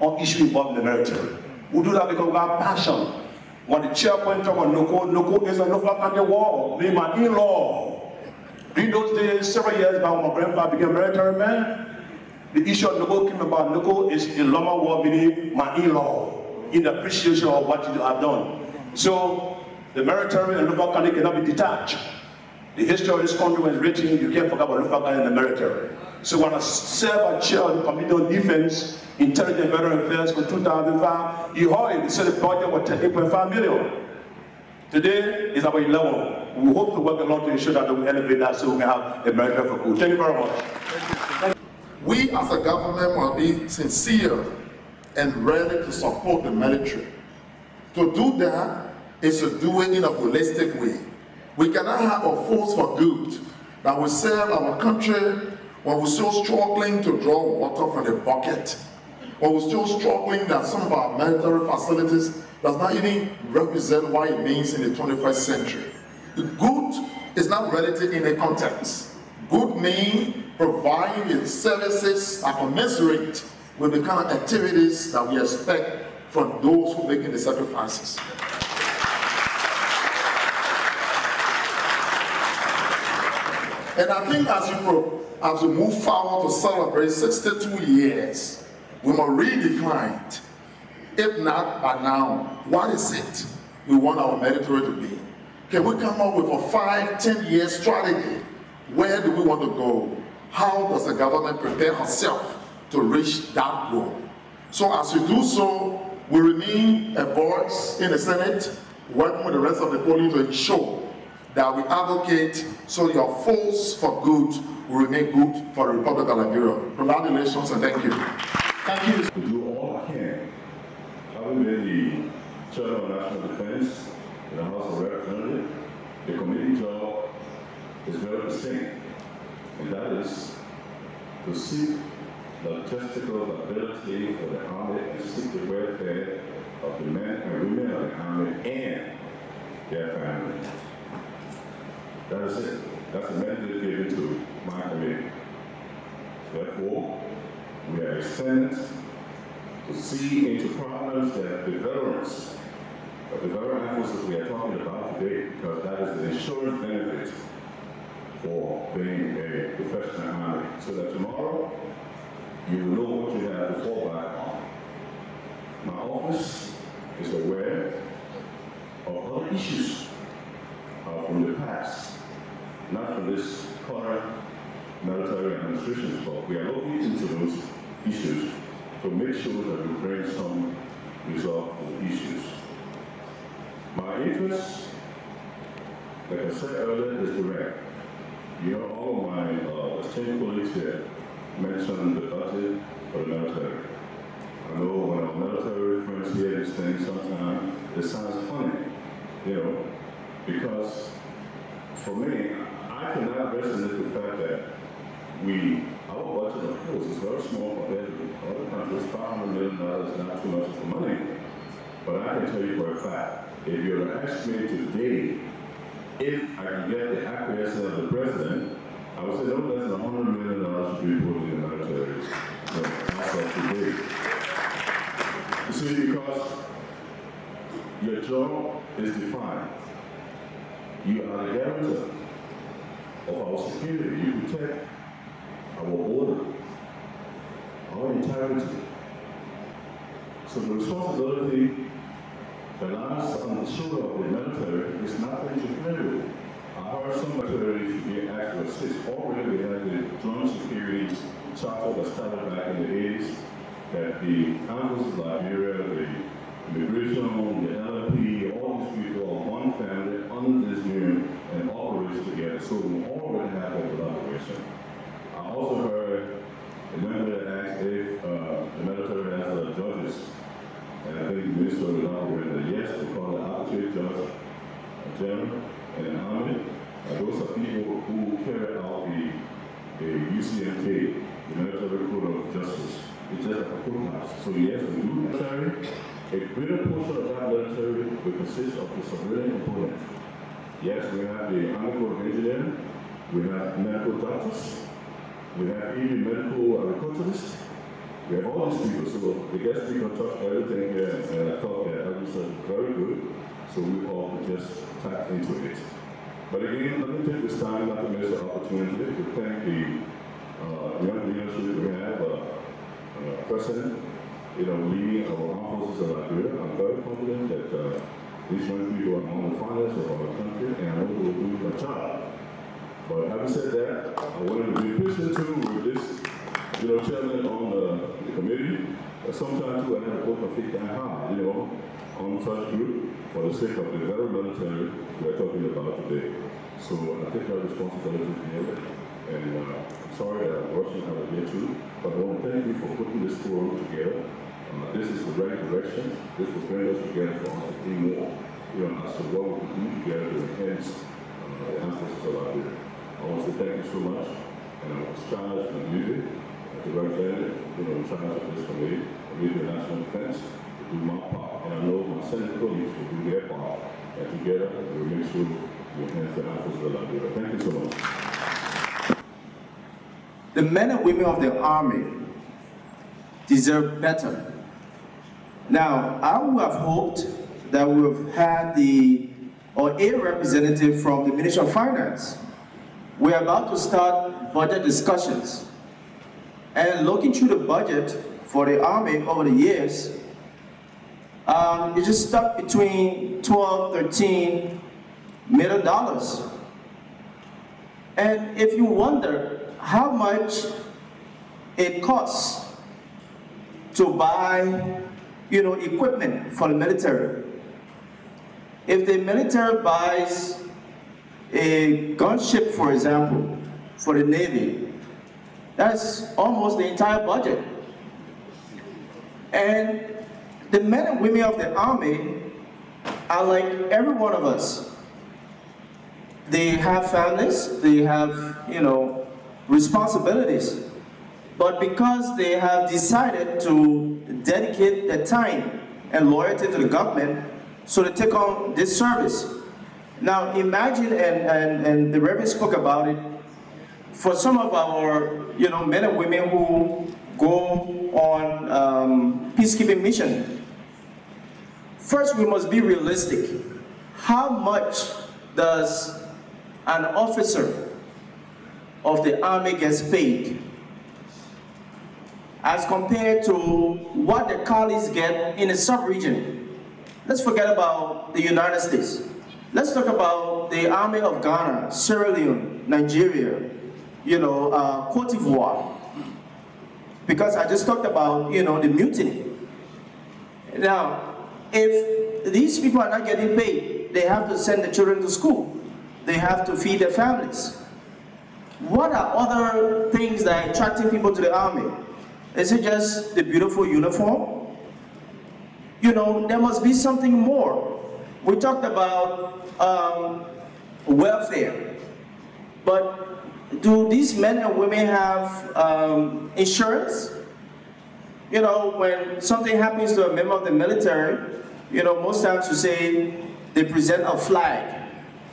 on issues involving the military. We do that because we have passion. When the chairman talks about Noko is a Nova Country war. Me, my in-law. In those days, several years back, when my grandfather became a military man, the issue of Noko came about. Noko is a Loma war, meaning my in-law, in appreciation of what you have done. So the military and Nova Country cannot be detached. The history of this country was written, you can't forget about Nova Country and the military. So when I served as chair of the Committee on Defense, Intelligence and Veteran Affairs for 2005, you heard they said the budget was 13.5 million. Today is about 11. We hope to work along to ensure that we elevate that so we can have a military for good. Thank you very much. We as a government must be sincere and ready to support the military. To do that is to do it in a holistic way. We cannot have a force for good that will serve our country when we're still struggling to draw water from the bucket, when we're still struggling that some of our military facilities does not even represent what it means in the 21st century. Good is not relative in a context. Good means providing the services that commensurate with the kind of activities that we expect from those who are making the sacrifices. And I think as we move forward to celebrate 62 years, we must redefine it. If not by now, what is it we want our military to be? Can we come up with a 5-10-year strategy? Where do we want to go? How does the government prepare herself to reach that goal? So as we do so, we remain a voice in the Senate, working with the rest of the polling to ensure that we advocate so your force for good will remain good for the Republic of Liberia. Congratulations and thank you. Thank you. We do all I can. Having been the Chairman of National Defense in the House of Representatives, the committee job is very distinct, and that is to seek the logistical ability for the Army and seek the welfare of the men and women of the Army and their families. That is it. That's a mandate given to my committee. Therefore, we are extended to see into problems that the veterans, the very emphasis we are talking about today, because that is the insurance benefit for being a professional army, so that tomorrow you will know what you have to fall back on. My office is aware of other issues from the past, not from this current military administration, but we are looking into those issues to make sure that we bring some resolve to the issues. My interest, like I said earlier, is direct. You know, all of my esteemed colleagues here mentioned the budget for the military. I know when our military friends hear these things, sometimes it sounds funny, you know, because for me, I cannot resonate with the fact that our budget, of course, is very small compared to other countries. $500 million is not too much of money. But I can tell you for a fact, if you were to ask me today if I can get the acquiescence of the president, I would say no less than $100 million should be put in the military. So that's up today. You see, because your job is defined. You are the guarantor of our security. You protect our border, our integrity. So the responsibility that lies on the shoulder of the military is nothing to play with. I heard some military should be asked to assist. Already we had the joint security charter that started back in the 80s, that the Congress of Liberia, the immigration, the LFP, all these people are one family under this union and operate together. So we already have that collaboration. I also heard a member asked if the military has judges. And I think the minister of the law said yes, they call it arbitrary judge, general, and an army. Those are people who carry out the UCMJ, the Military Code of Justice. It's just like a courthouse. So yes, we do military. A greater portion of that military will consist of the civilian component. Yes, we have the Army Corps of Engineering, we have medical doctors, we have even medical agriculturists. We have all these people, so the guest speaker touched everything here, and I thought that was very good, so we all could just tap into it. But again, let me take this time not to miss the opportunity to thank the young leadership we have, President, leading our armed forces of Liberia. I'm very confident that these young people are on the finance of our country, and I know they will do a job. But having said that, I wanted to be patient too with this, chairman on the committee. Sometimes too, I had to put my feet down high, on such group for the sake of the very military we're talking about today. So I take that responsibility together, and I'm sorry that I'm rushing out of here too, but I want to thank you for putting this forum together. This is the right direction. This will bring us together for us to do more, as to what we can do together to enhance the emphasis of our leader. I want to say thank you so much, and I was charged with duty to represent, in charge of this committee, the national defense, to do my part. And I know my Senate colleagues will do their part, and together we'll make sure we enhance the emphasis of our leader. Thank you so much. The men and women of the Army deserve better. Now, I would have hoped that we have had a representative from the Ministry of Finance. We're about to start budget discussions. And looking through the budget for the Army over the years, it just stuck between $12, $13 million. And if you wonder how much it costs to buy, equipment for the military. If the military buys a gunship, for example, for the Navy, that's almost the entire budget. And the men and women of the Army are like every one of us. They have families, they have, responsibilities. But because they have decided to dedicate their time and loyalty to the government, so they take on this service. Now imagine, and the Reverend spoke about it, for some of our men and women who go on peacekeeping mission. First, we must be realistic. How much does an officer of the army gets paid as compared to what the colleagues get in a sub-region? Let's forget about the United States. Let's talk about the army of Ghana, Sierra Leone, Nigeria, Cote d'Ivoire. Because I just talked about, the mutiny. Now, if these people are not getting paid, they have to send the children to school. They have to feed their families. What are other things that are attracting people to the army? Is it just the beautiful uniform? There must be something more. We talked about welfare, but do these men and women have insurance? When something happens to a member of the military, most times you say they present a flag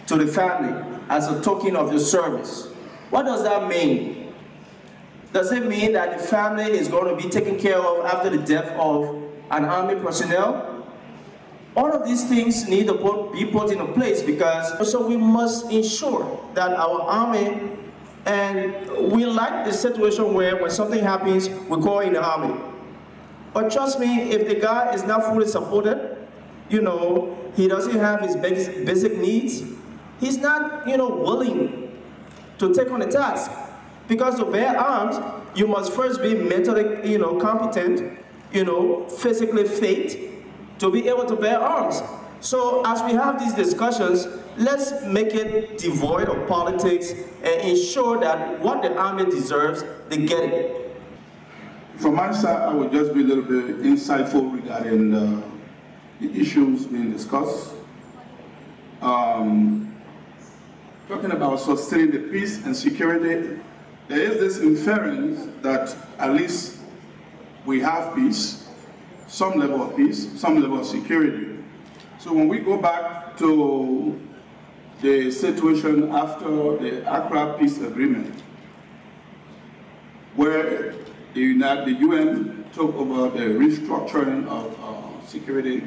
to the family as a token of your service. What does that mean? Does it mean that the family is going to be taken care of after the death of an army personnel? All of these things need to be put into place, because so we must ensure that our army, and we like the situation where when something happens, we call in the army. But trust me, if the guy is not fully supported, he doesn't have his basic needs, he's not, willing to take on the task. Because to bear arms, you must first be mentally, competent, physically fit to be able to bear arms. So as we have these discussions, let's make it devoid of politics and ensure that what the army deserves, they get it. From my side, I would just be a little bit insightful regarding the issues being discussed. Talking about sustaining the peace and security, there is this inference that at least we have peace, some level of peace, some level of security. So when we go back to the situation after the Accra Peace Agreement, where the UN took over the restructuring of security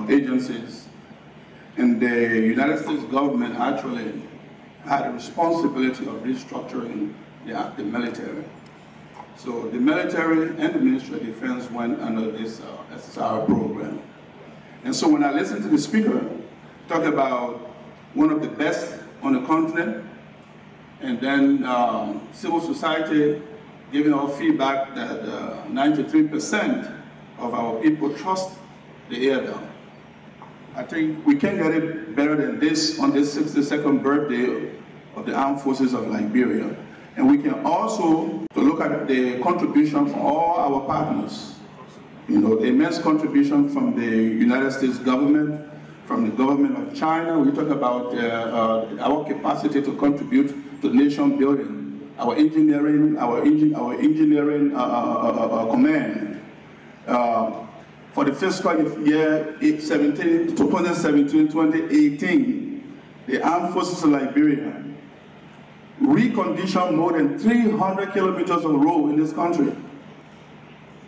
agencies, and the United States government actually had a responsibility of restructuring the military. So the military and the Ministry of Defense went under this SSR program. And so when I listened to the speaker talk about one of the best on the continent, and then civil society giving our feedback that 93% of our people trust the air down. I think we can't get it better than this on this 62nd birthday of the Armed Forces of Liberia. And we can also look at the contribution from all our partners. The immense contribution from the United States government, from the government of China. We talk about our capacity to contribute to nation building, our engineering command. For the fiscal year 2017-2018, the Armed Forces of Liberia reconditioned more than 300 kilometers of road in this country.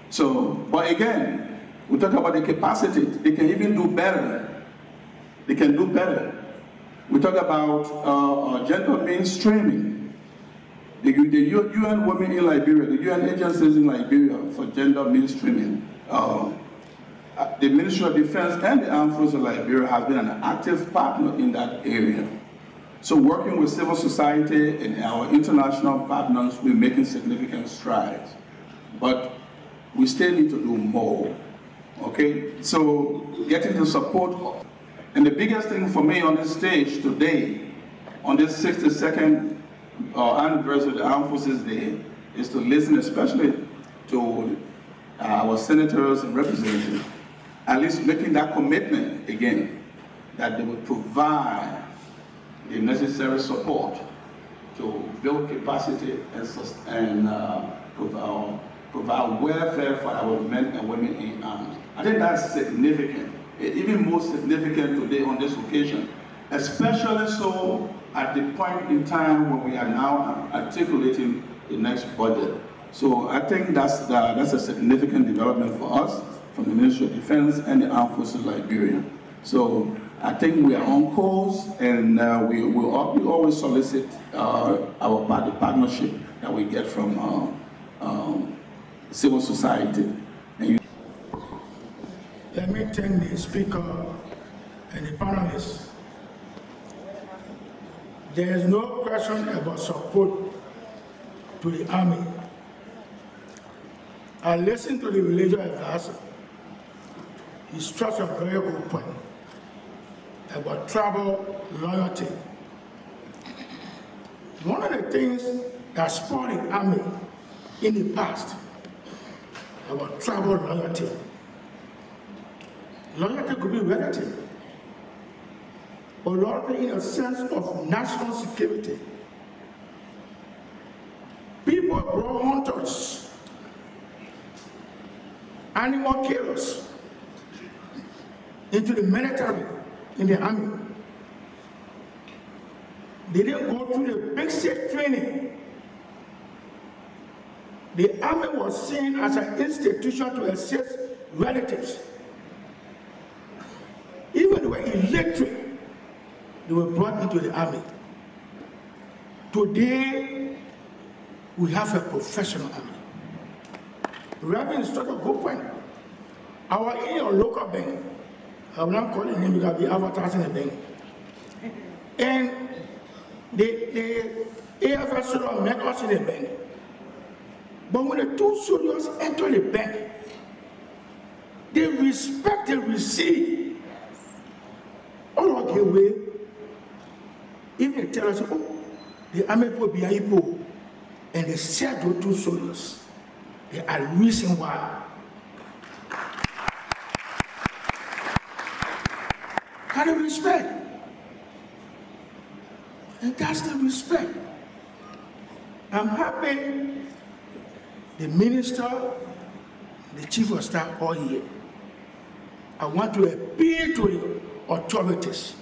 So, but again, we talk about the capacity. They can even do better. They can do better. We talk about gender mainstreaming. The UN Women in Liberia, the UN agencies in Liberia for gender mainstreaming. The Ministry of Defense and the Armed Forces of Liberia have been an active partner in that area. So working with civil society and our international partners, we're making significant strides. But we still need to do more, okay? So getting the support. And the biggest thing for me on this stage today, on this 62nd anniversary of the Armed Forces Day, is to listen especially to our senators and representatives, at least making that commitment again, that they would provide the necessary support to build capacity and provide welfare for our men and women in arms. I think that's significant, even more significant today on this occasion, especially so at the point in time when we are now articulating the next budget. So I think that's a significant development for us from the Ministry of Defense and the Armed Forces of Liberia. So I think we are on course, and we always solicit the partnership that we get from civil society. Let me thank the speaker and the panelists. There is no question about support to the Army. I listened to the religious advisor. He stressed a very good point about tribal loyalty. One of the things that spoiled the Army in the past about tribal loyalty. Loyalty could be relative, but loyalty in a sense of national security. People brought hunters, animal killers into the military, in the Army. They didn't go through the basic training. The Army was seen as an institution to assist relatives. Even they were illiterate, they were brought into the Army. Today, we have a professional Army. Reverend struck a good point. Our in your local bank, I will not call the name because I'll be advertising the bank. And the AFS soldiers met us in the bank. But when the two soldiers enter the bank, they respect and receive. All of the way, even they tell us, oh, the Army people be able, and they said to two soldiers, there are reasons why. Kind of respect. And that's the respect. I'm happy the minister, the chief of staff all here. I want to appeal to the authorities.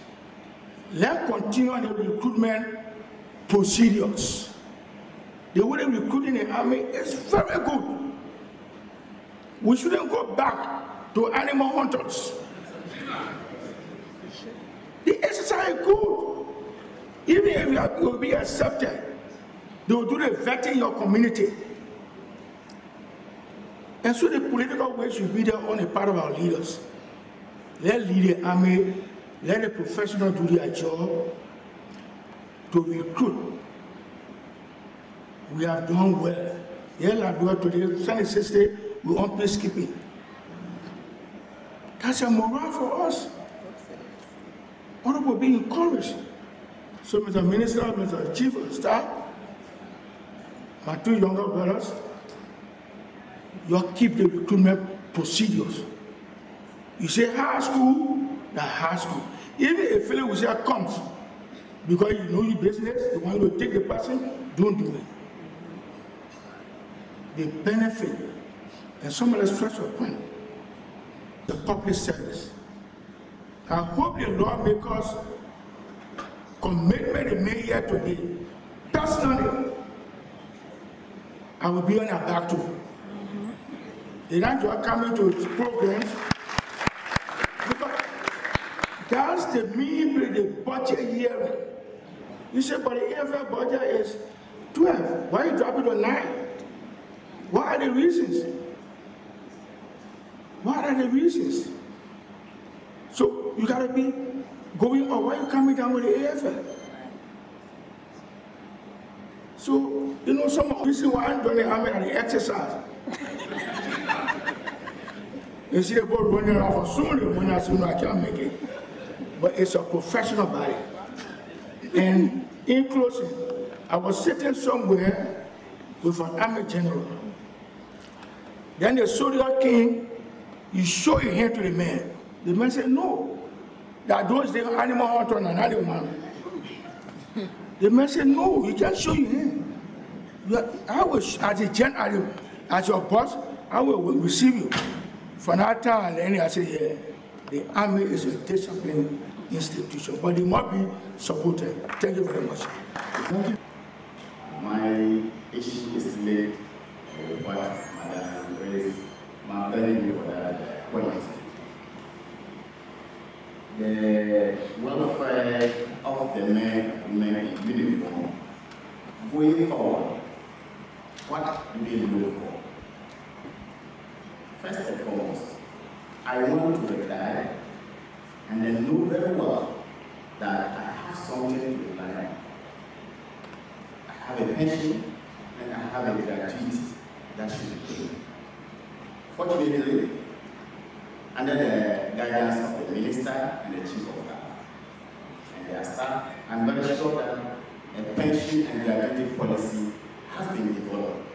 Let's continue the recruitment procedures. The way they recruit in the Army is very good. We shouldn't go back to animal hunters. The exercise is good. Even if you will be accepted, they will do the vetting in your community. And so the political way should be there on the part of our leaders. Let lead the Army, let the professionals do their job to recruit. We have done well. Yeah, like we are today, Sunday sister, we want peacekeeping. That's a morale for us. All of us being encouraged. So, Mr. Minister, Mr. Chief of Staff, my two younger brothers, you keep the recruitment procedures. You say high school, that's high school. Even a fellow will say comes, because you know your business, you want to take the person, don't do it. The benefit, and some of the stressful point, the public service. I hope the lawmakers commitment they made here today. Personally, I will be on their back too. They don't just come into programs. Because that's the mean the budget hearing. You say, but the AFL budget is 12. Why you drop it to 9? What are the reasons? What are the reasons? So you gotta be going, or why are you coming down with the AFL? So, you know, some of the reasons why I'm doing the Army and the exercise. You see the boat running around for soon, when I soon I can't make it. But it's a professional body. And in closing, I was sitting somewhere with an Army general. Then the soldier came, you show your hand to the man. The man said, no, that those the animal hunter and an animal man. The man said, no, you can't show your hand. I will, as a general, as your boss, I will receive you. For that time, I said, yeah, the Army is a disciplined institution, but they must be supported. Thank you very much. Thank you. My issue is related to what Madam raised. I'm thanking you for that point. The welfare of the men and women in uniform going forward, what do they look for? First and foremost, I want to retire and then know very well that I have something to rely on. I have a pension and I have a gratuity that should be paid. Fortunately, under the guidance of the minister and the chief of staff and their staff, I'm very sure that a pension and gratuity policy has been developed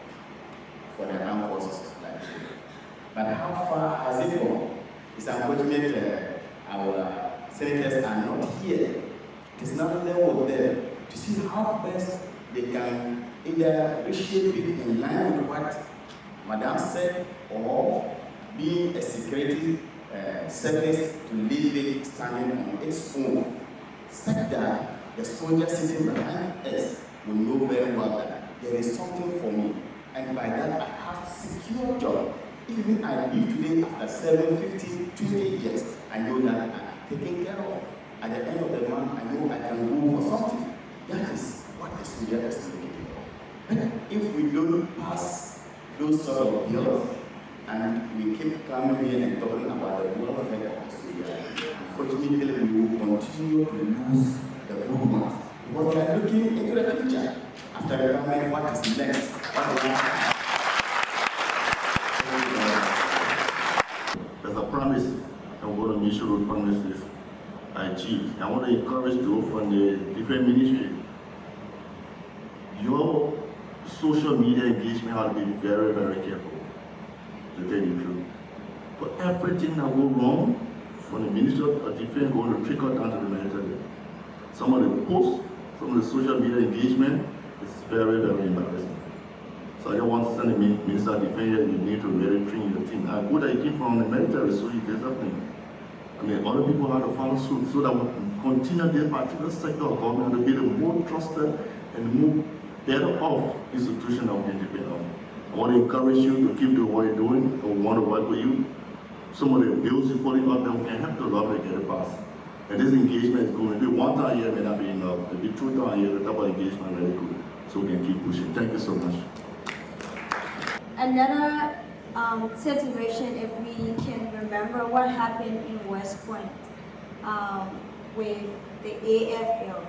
for the armed forces of Nigeria. But how far has it gone? It's unfortunate our senators are not here. It's not there with them to see how best they can either reshape it in line with what Madam said, or being a security service to leave it standing on its own, such that the soldier sitting behind us will know very well that there is something for me, and by that I have a secure job. Even I live today after 7, 15, 20 years, I know that I'm taken care of. At the end of the month, I know I can go for something. That is what the soldier is looking for. But if we don't pass those sort of bills, and we keep coming here and talking about the welfare of the soldier, unfortunately we will continue to lose the movement. Because we are looking into the future. After retirement, what is next? There's a promise, and what a mission promises I achieved. I want to encourage those from the different ministries. Your social media engagement has to be very, very careful, to tell you the truth. For everything that goes wrong, from the Ministry of Defense going to trickle down to the military. Some of the posts, some of the social media engagement is very, very embarrassing. So I just want to send the Minister of Defense here, you need to really train your team. I go that you came from the military, so you did something. I mean, other people have to follow suit so that we continue this particular sector of government to be the more trusted and more better off institution that we can depend on. I want to encourage you to keep doing what you're doing. I want to work with you. Some of the bills you're putting up there, we can help the government get it passed. And this engagement is going to be 1 time a year may not be enough. Maybe 2 times a year, the type of engagement is really good. So we can keep pushing. Thank you so much. Another situation, if we can remember what happened in West Point with the AFL.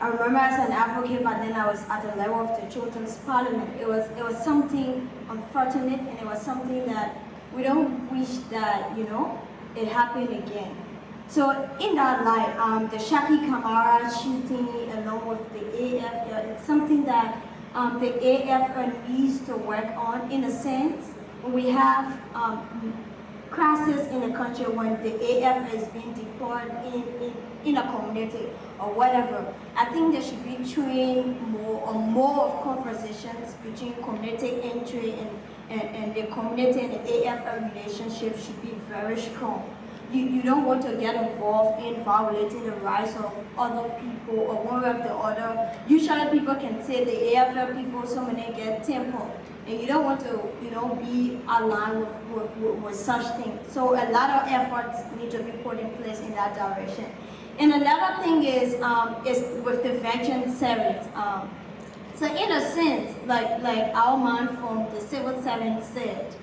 I remember as an advocate, but then I was at the level of the Children's Parliament. It was something unfortunate, and it was something that we don't wish that, you know, it happened again. So in that light, the Shaki Kamara shooting along with the AFL, it's something that the AFL needs to work on. In a sense, we have crisis in the country when the AFL is being deployed in a community or whatever. I think there should be trained more of conversations between community entry and the community and the AFL relationship should be very strong. You don't want to get involved in violating the rights of other people or one way or the other. Usually people can say the AFL people, so many get tempered. And you don't want to, you know, be aligned with such things. So a lot of efforts need to be put in place in that direction. And another thing is with the veteran service. So in a sense, like our man from the civil service said,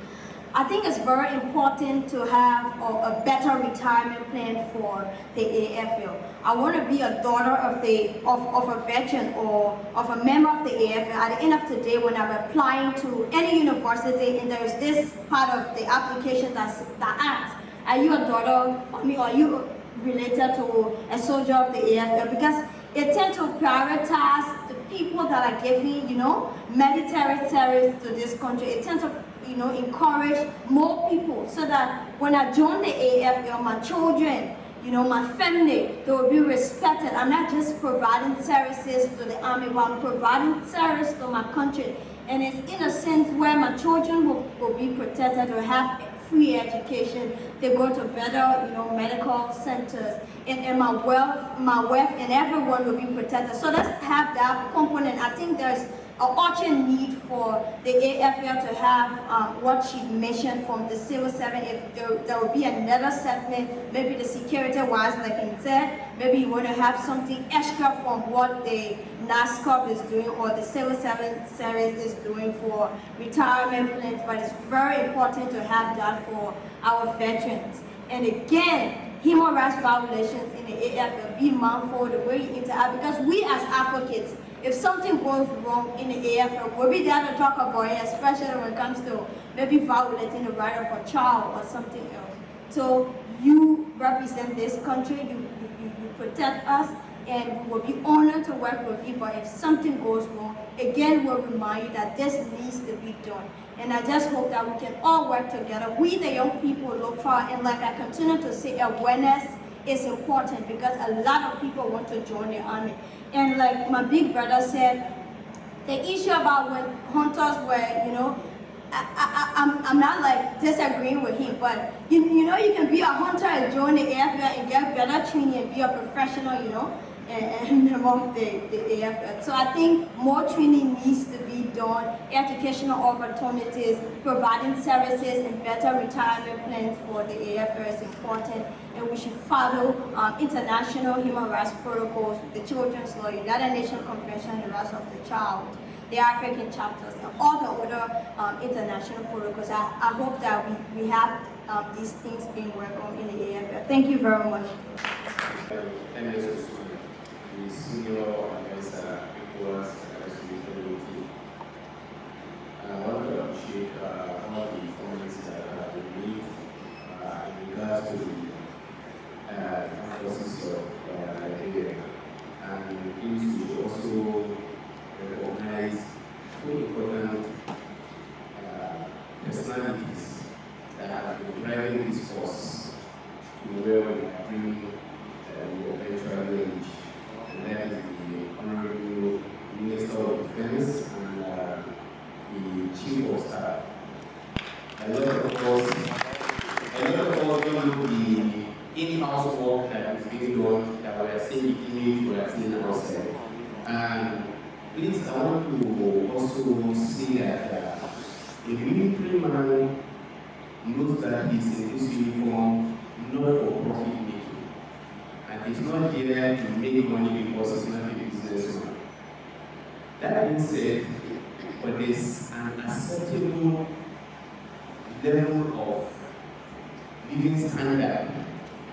I think it's very important to have a better retirement plan for the AFL. I want to be a daughter of a veteran or of a member of the AFL. At the end of the day, when I'm applying to any university and there's this part of the application that asks, are you a daughter of me, or are you related to a soldier of the AFL? Because it tends to prioritize the people that are giving, you know, military service to this country. It tends to, you know, encourage more people so that when I join the AFL, my children, you know, my family, they will be respected. I'm not just providing services to the army, but I'm providing service to my country. And it's in a sense where my children will be protected, will have free education. They go to better, medical centers, and my wealth, and everyone will be protected. So let's have that component. I think there's an urgent need for the AFL to have what she mentioned from the civil servant. If there will be another segment, maybe the security-wise, like he said, maybe you want to have something extra from what the NASCOP is doing or the civil servant service is doing for retirement plans. But it's very important to have that for our veterans. And again, human rights violations in the AFL, be mindful the way you interact, because we as advocates, if something goes wrong in the AFL, we'll be there to talk about it, especially when it comes to maybe violating the right of a child or something else. So you represent this country, you protect us, and we will be honored to work with you. But if something goes wrong, again, we'll remind you that this needs to be done. And I just hope that we can all work together. We, the young people, look for, and like I continue to say, awareness is important because a lot of people want to join the army. And like my big brother said, the issue about when hunters were, I'm not like disagreeing with him, but you can be a hunter and join the AFL and get better training and be a professional, and among the AFL. So I think more training needs to be done, educational opportunities, providing services and better retirement plans for the AFL is important. And we should follow international human rights protocols, the Children's Law, United Nations Convention on the Rights of the Child, the African chapters, and all the other international protocols. I hope that we have these things being worked on in the AFL. Thank you very much. The senior advisor, Ecowas, community. I want to appreciate all the comments that have been made in regards to the process of Liberia. And please we also recognize two important personalities that have been driving this force to where we are bringing the eventually reach. And that is the Honorable Minister of Defense and the Chief of Staff. A lot of us don't know the in-house work that is being done, that we are seeing the image, we are seeing outside. And please, I want to also say that a military man knows that he's in this uniform not for profit making. And he's not there to make money because he's not a businessman. That being said, but there's an acceptable level of living standard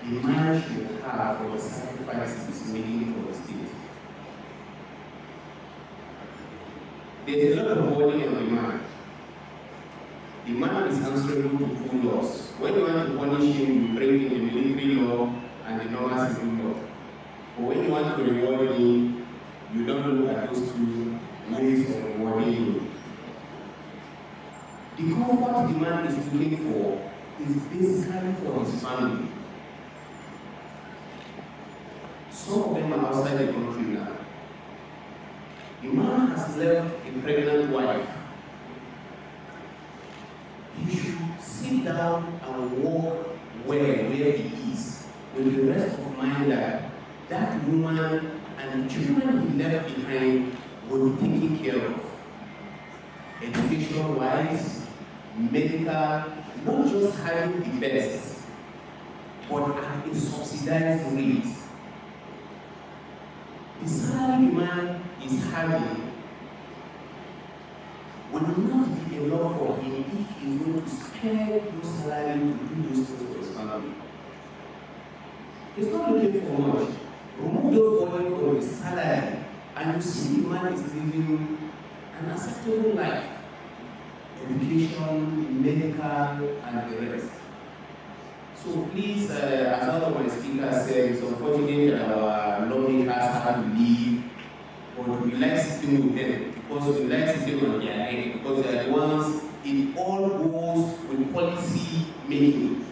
the man should have for the sacrifice he's making for the state. There's a lot of burden on the man. The man is answerable to full laws. When you want to punish him, you bring in the military law and the normal civil law. But when you want to reward him, you don't look at those two ways of rewarding him. The comfort the man is looking for is basically for his family. Some of them are outside the country now. The man has left a pregnant wife. He should sit down and walk where he is, with the rest of mind that that woman and the children he left behind will be taken care of. Education-wise, medical, not just having the best, but at a subsidized rate. The salary the man is having will not be enough for him if he is going to spend those salary to do those things for his family. He's not looking for much. Remove those money from his salary and you see the man is living an acceptable life. Education, medical, and the rest. So please, as one of my speakers said, it's unfortunate that our lawmakers have to leave, but we like sitting with them because we like sitting on their neck because they are the ones, it all goes with policy making.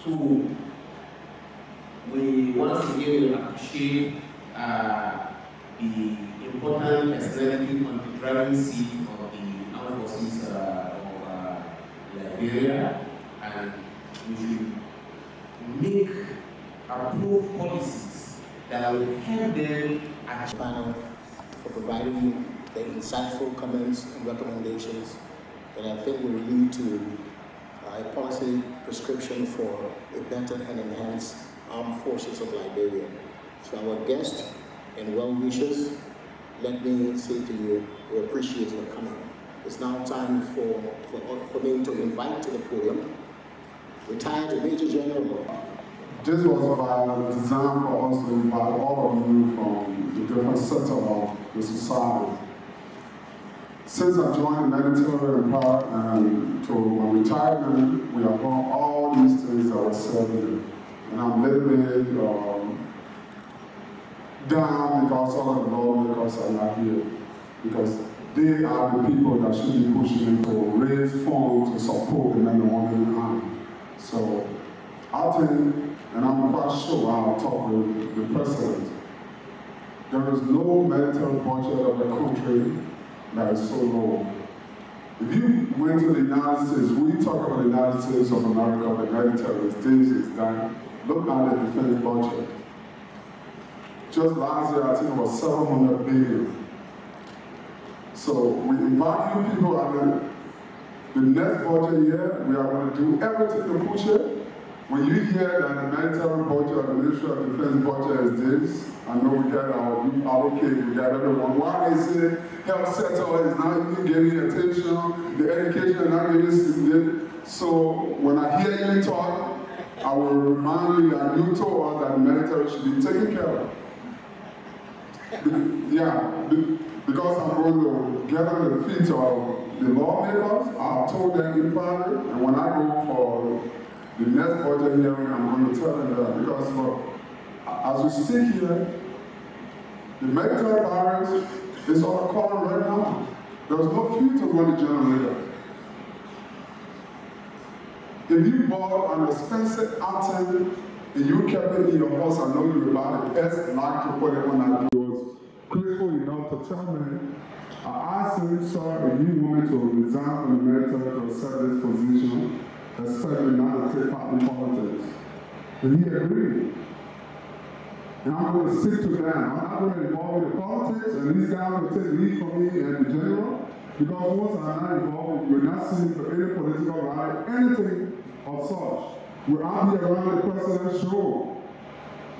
So we once again appreciate the important personality on the driving seat of the armed forces of Liberia. and we should make approved policies that will help them achieve. Panel for providing the insightful comments and recommendations that I think will lead to a policy prescription for a better and enhanced armed forces of Liberia. So our guests and well-wishers, let me say to you, we appreciate your coming. It's now time for me to invite to the podium retired Major General. This was by design for us to invite all of you from the different sectors of the society. Since I joined the military and to my retirement, we have done all these things that were said here. And I'm a little bit down because all of the lawmakers are not here. Because they are the people that should be pushing to raise funds to support the men and women in the army. So I think, and I'm quite sure I'll talk with the president, there is no military budget of the country that is so low. If you went to the United States, we talk about the United States of America, the military, this is that. Look at the defense budget. Just last year, I think it was $700 billion. So we invite you people, and the next budget year, we are going to do everything to push it. When you hear that the military budget, the Ministry of Defense budget is this, I know we got our youth allocate, we got everyone. Why is it health sector is not even getting attention, the education is not getting. So when I hear you talk, I will remind you that you told us that the military should be taken care of. Because I'm going to get on the feet of the lawmakers, I told them in private, and when I go for the next budget hearing, I'm going to tell them that. Because look, as we sit here, the military barracks is on the corner right now. There's no future run the generator. If you bought an expensive item and you kept it in your house, I know you about the best like to put it on that. He was grateful enough to tell me, I asked him, sir, a new woman to resign from the military to accept this position, especially not to take part in politics. And he agreed. And I'm going to stick to that. I'm not going to involve in the politics, and these guys will take lead from me and the general, because once I'm not involved, we're not sitting for any political rally, anything of such. We're out here around the president's show,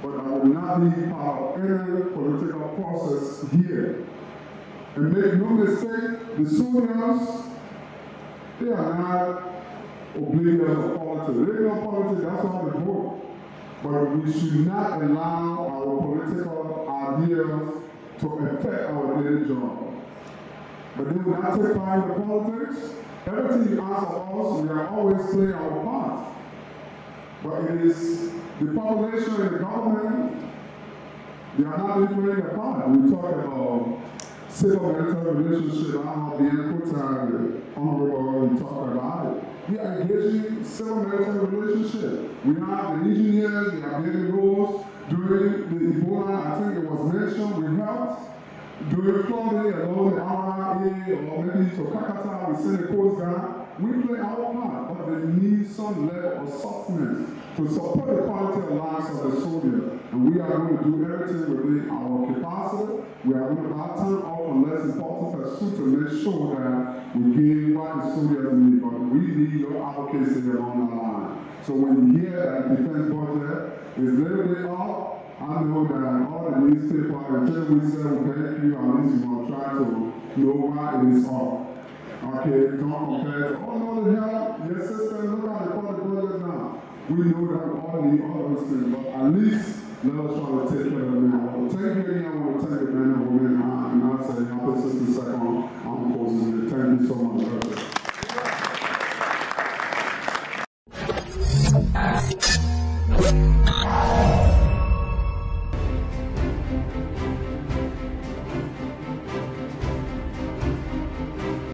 but I will not be part of any political process here. And make no mistake, the soldiers, they are not oblivious of politics. They know politics, that's why they vote. But we should not allow our political ideas to affect our daily job. But they will not take part in the politics. Everything you ask of us, we are always playing our part. But it is the population and the government, they are not even playing their part. We talk about civil-military relationship, I don't know, the Equator, Honorable, we talk about it. We are engaging civil-military relationship. We have the engineers, they are building roads. During the Ebola, I think it was mentioned, we helped. During flooding along the RRA or maybe to Kakata, we send the Coast Guard. We play our part, but they need some level of softness to support the quality of lives of the soldier. And we are going to do everything within our capacity. We are going to have time off on less important pursuit to make sure that we give what the soldiers need. But we need your advocacy along the line. So when you hear that the defense budget is a little bit up, I know that all the newspapers, until we say we thank you, at least you will try to know why it is up. Okay, don't compare to, oh no, the hell, your sister, look at the budget now. We know that we all need all those things, but at least let us try to take care of them now. Well, thank you again, I want to thank the men and women, and I'll say, I'll put 60 seconds on forces. Thank you so much.